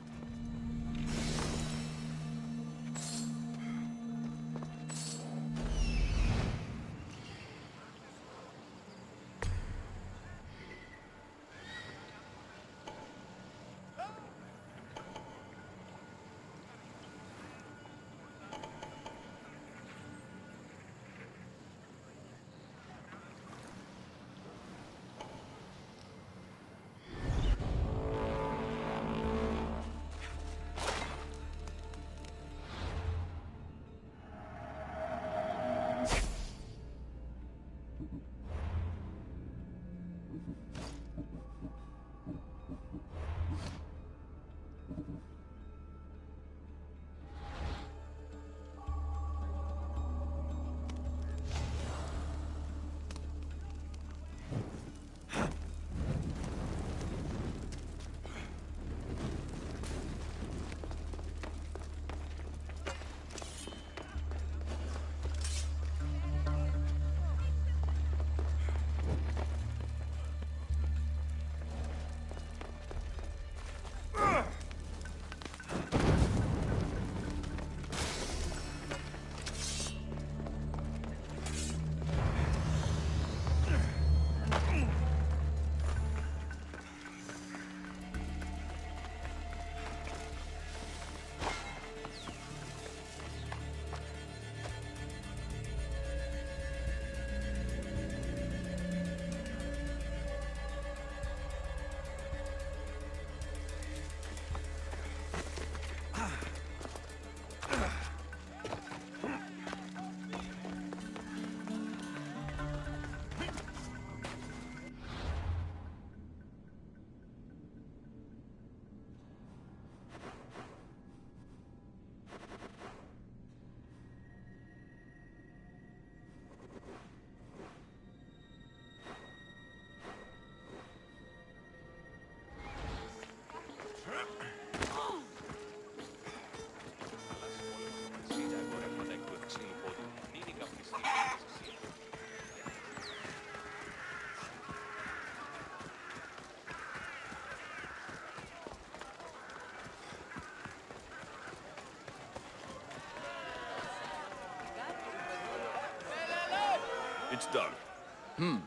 It's done.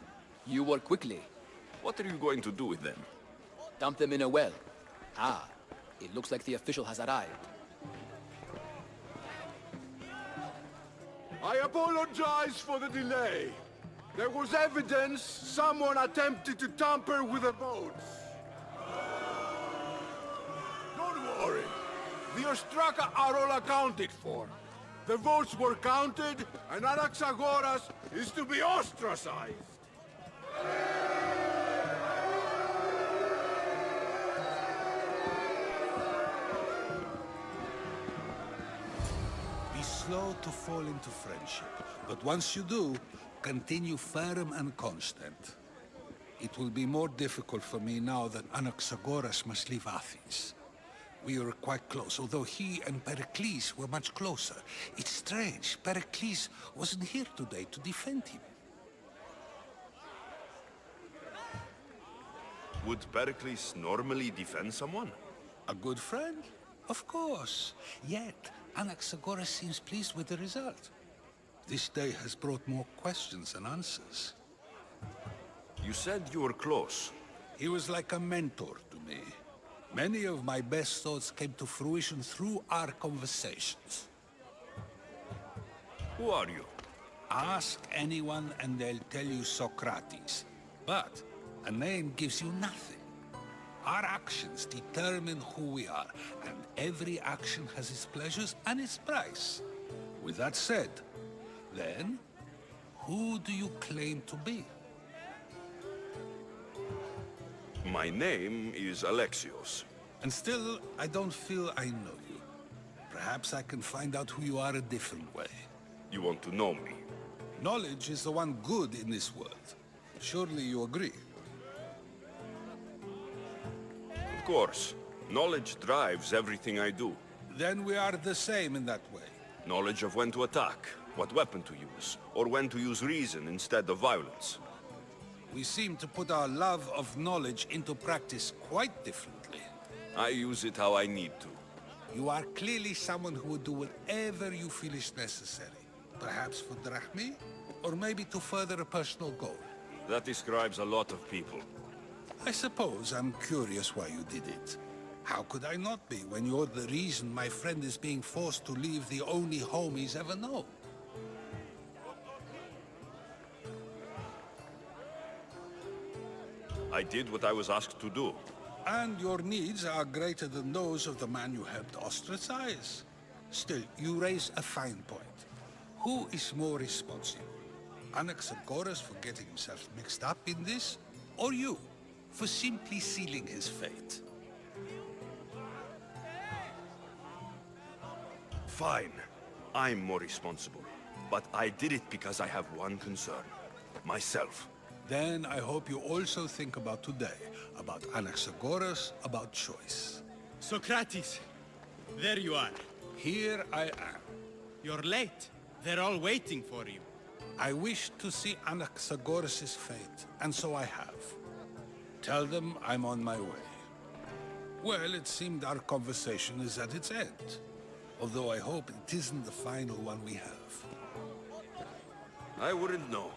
You work quickly. What are you going to do with them? Dump them in a well. Ah, it looks like the official has arrived. I apologize for the delay. There was evidence someone attempted to tamper with the votes. Don't worry. The Ostraka are all accounted for. The votes were counted, and Anaxagoras is to be ostracized. Be slow to fall into friendship, but once you do, continue firm and constant. It will be more difficult for me now that Anaxagoras must leave Athens. We were quite close, although he and Pericles were much closer. It's strange, Pericles wasn't here today to defend him. Would Pericles normally defend someone? A good friend? Of course. Yet, Anaxagoras seems pleased with the result. This day has brought more questions than answers. You said you were close. He was like a mentor to me. Many of my best thoughts came to fruition through our conversations. Who are you? Ask anyone and they'll tell you Socrates. But a name gives you nothing. Our actions determine who we are, and every action has its pleasures and its price. With that said, then, who do you claim to be? My name is Alexios. And still, I don't feel I know you. Perhaps I can find out who you are a different way. You want to know me? Knowledge is the one good in this world. Surely you agree? Of course. Knowledge drives everything I do. Then we are the same in that way. Knowledge of when to attack, what weapon to use, or when to use reason instead of violence. We seem to put our love of knowledge into practice quite differently. I use it how I need to. You are clearly someone who would do whatever you feel is necessary. Perhaps for drachmi, or maybe to further a personal goal. That describes a lot of people. I suppose I'm curious why you did it. How could I not be when you're the reason my friend is being forced to leave the only home he's ever known? I did what I was asked to do. And your needs are greater than those of the man you helped ostracize. Still, you raise a fine point. Who is more responsible? Anaxagoras for getting himself mixed up in this, or you, for simply sealing his fate? Fine. I'm more responsible. But I did it because I have one concern. Myself. Then I hope you also think about today, about Anaxagoras, about choice. Socrates, there you are. Here I am. You're late. They're all waiting for you. I wish to see Anaxagoras' fate, and so I have. Tell them I'm on my way. Well, it seemed our conversation is at its end. Although I hope it isn't the final one we have. I wouldn't know.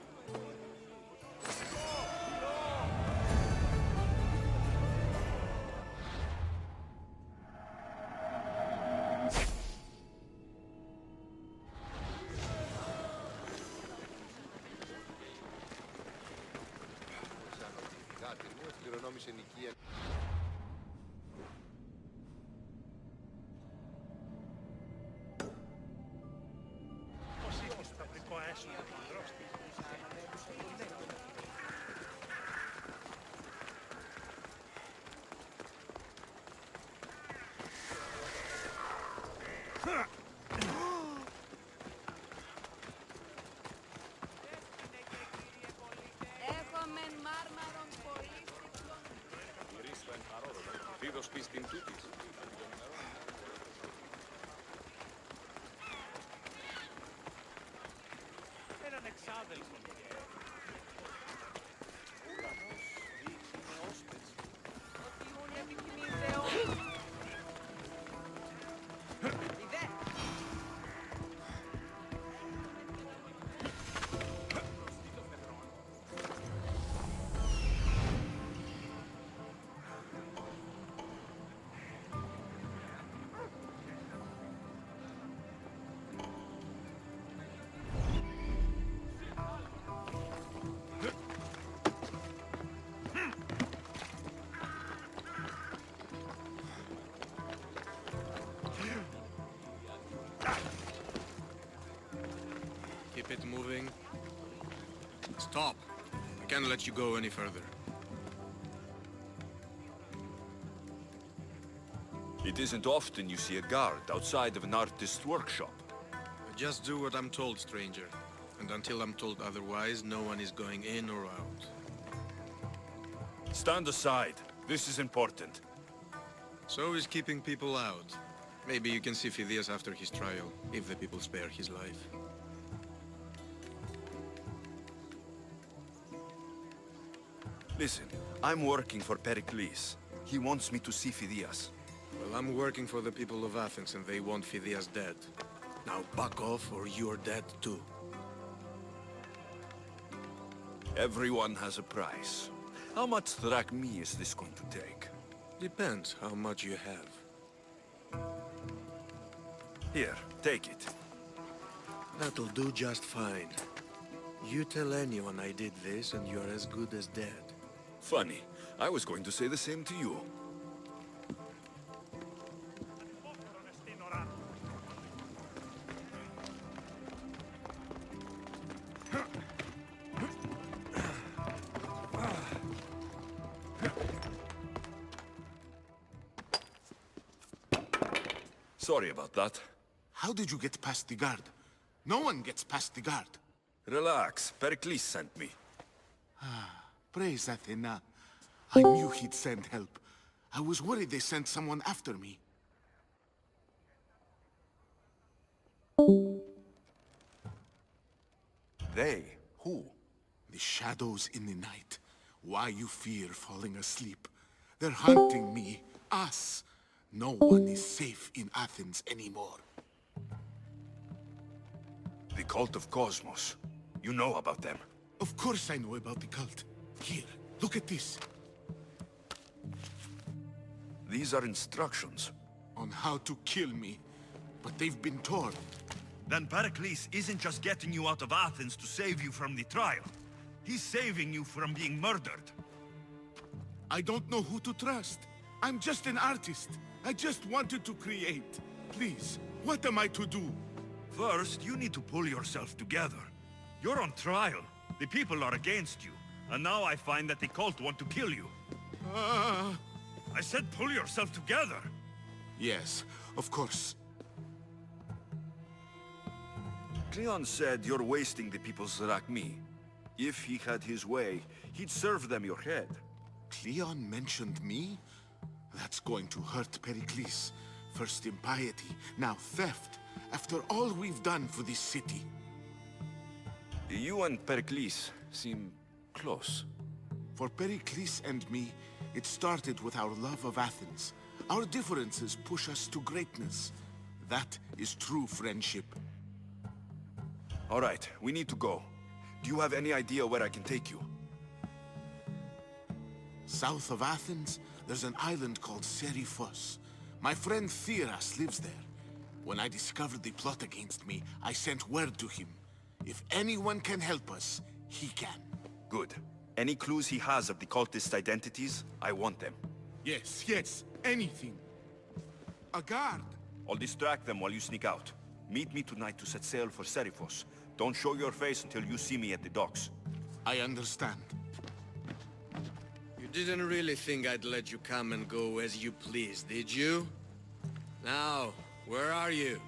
Έναν εξάδελφο. Ουρανός δείχνει νεόσπες. Ότι ήμουν επιθυμεί Θεός. Keep it moving. Stop. I can't let you go any further. It isn't often you see a guard outside of an artist's workshop. I just do what I'm told, stranger. And until I'm told otherwise, no one is going in or out. Stand aside. This is important. So is keeping people out. Maybe you can see Phidias after his trial, if the people spare his life. Listen, I'm working for Pericles. He wants me to see Phidias. Well, I'm working for the people of Athens, and they want Phidias dead. Now back off, or you're dead too. Everyone has a price. How much drachmi is this going to take? Depends how much you have. Here, take it. That'll do just fine. You tell anyone I did this, and you're as good as dead. Funny. I was going to say the same to you. Sorry about that. How did you get past the guard? No one gets past the guard. Relax. Pericles sent me. Praise Athena. I knew he'd send help. I was worried they sent someone after me. They? Who? The shadows in the night. Why you fear falling asleep. They're hunting me. Us. No one is safe in Athens anymore. The cult of Cosmos. You know about them. Of course I know about the cult. Here, look at this. These are instructions. On how to kill me. But they've been torn. Then Pericles isn't just getting you out of Athens to save you from the trial. He's saving you from being murdered. I don't know who to trust. I'm just an artist. I just wanted to create. Please, what am I to do? First, you need to pull yourself together. You're on trial. The people are against you. And now I find that the cult want to kill you. I said pull yourself together. Yes, of course. Cleon said you're wasting the people's Zrakmi. If he had his way, he'd serve them your head. Cleon mentioned me? That's going to hurt Pericles. First impiety, now theft. After all we've done for this city. You and Pericles seem close. For Pericles and me, it started with our love of Athens. Our differences push us to greatness. That is true friendship. All right, we need to go. Do you have any idea where I can take you? South of Athens, there's an island called Seriphos. My friend Theras lives there. When I discovered the plot against me, I sent word to him. If anyone can help us, he can. Good. Any clues he has of the cultist identities, I want them. Yes, anything. A guard. I'll distract them while you sneak out. Meet me tonight to set sail for Seriphos. Don't show your face until you see me at the docks. I understand. You didn't really think I'd let you come and go as you please, did you? Now, where are you?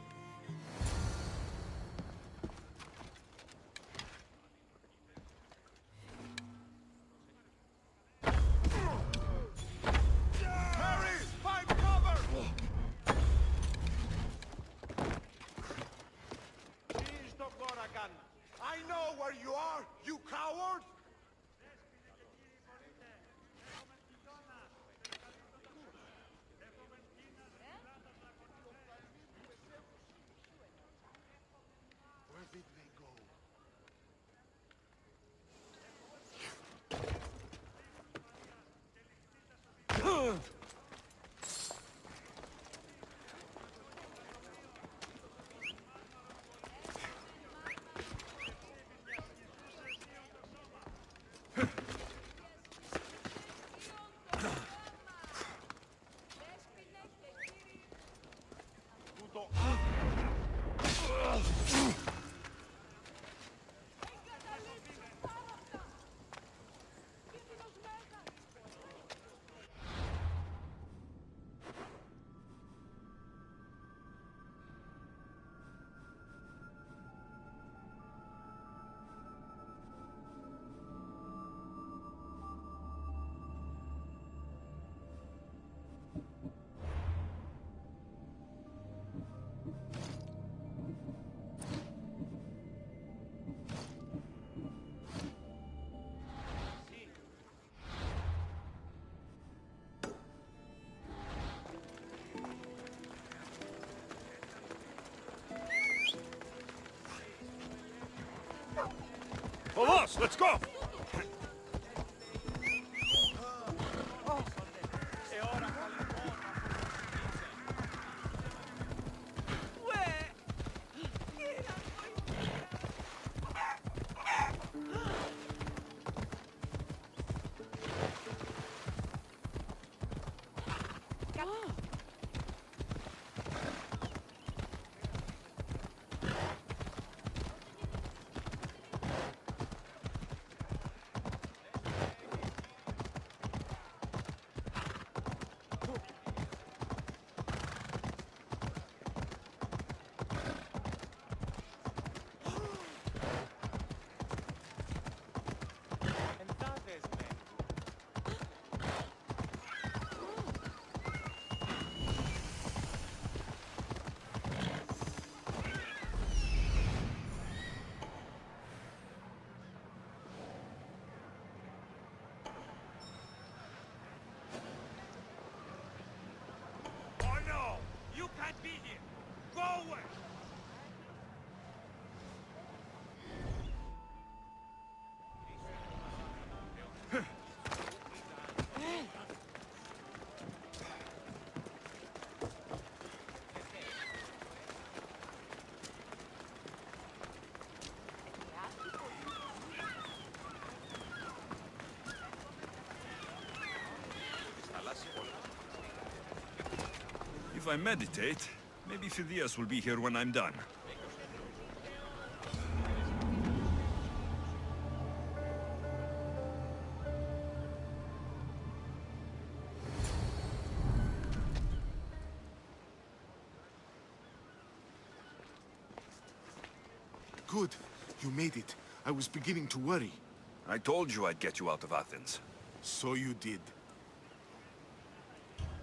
I know where you are, you coward! Where did they go? Vamos, let's go! I meditate, maybe Phidias will be here when I'm done. Good. You made it. I was beginning to worry. I told you I'd get you out of Athens. So you did.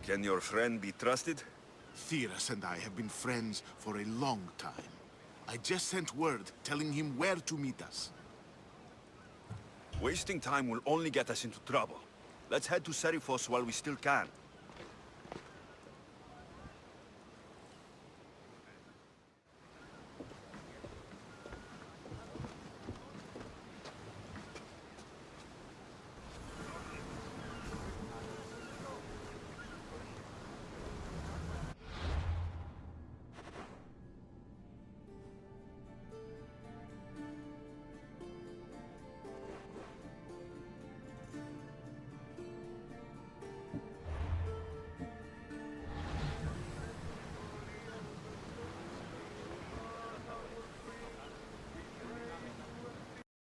Can your friend be trusted? Theras and I have been friends for a long time. I just sent word telling him where to meet us. Wasting time will only get us into trouble. Let's head to Seriphos while we still can.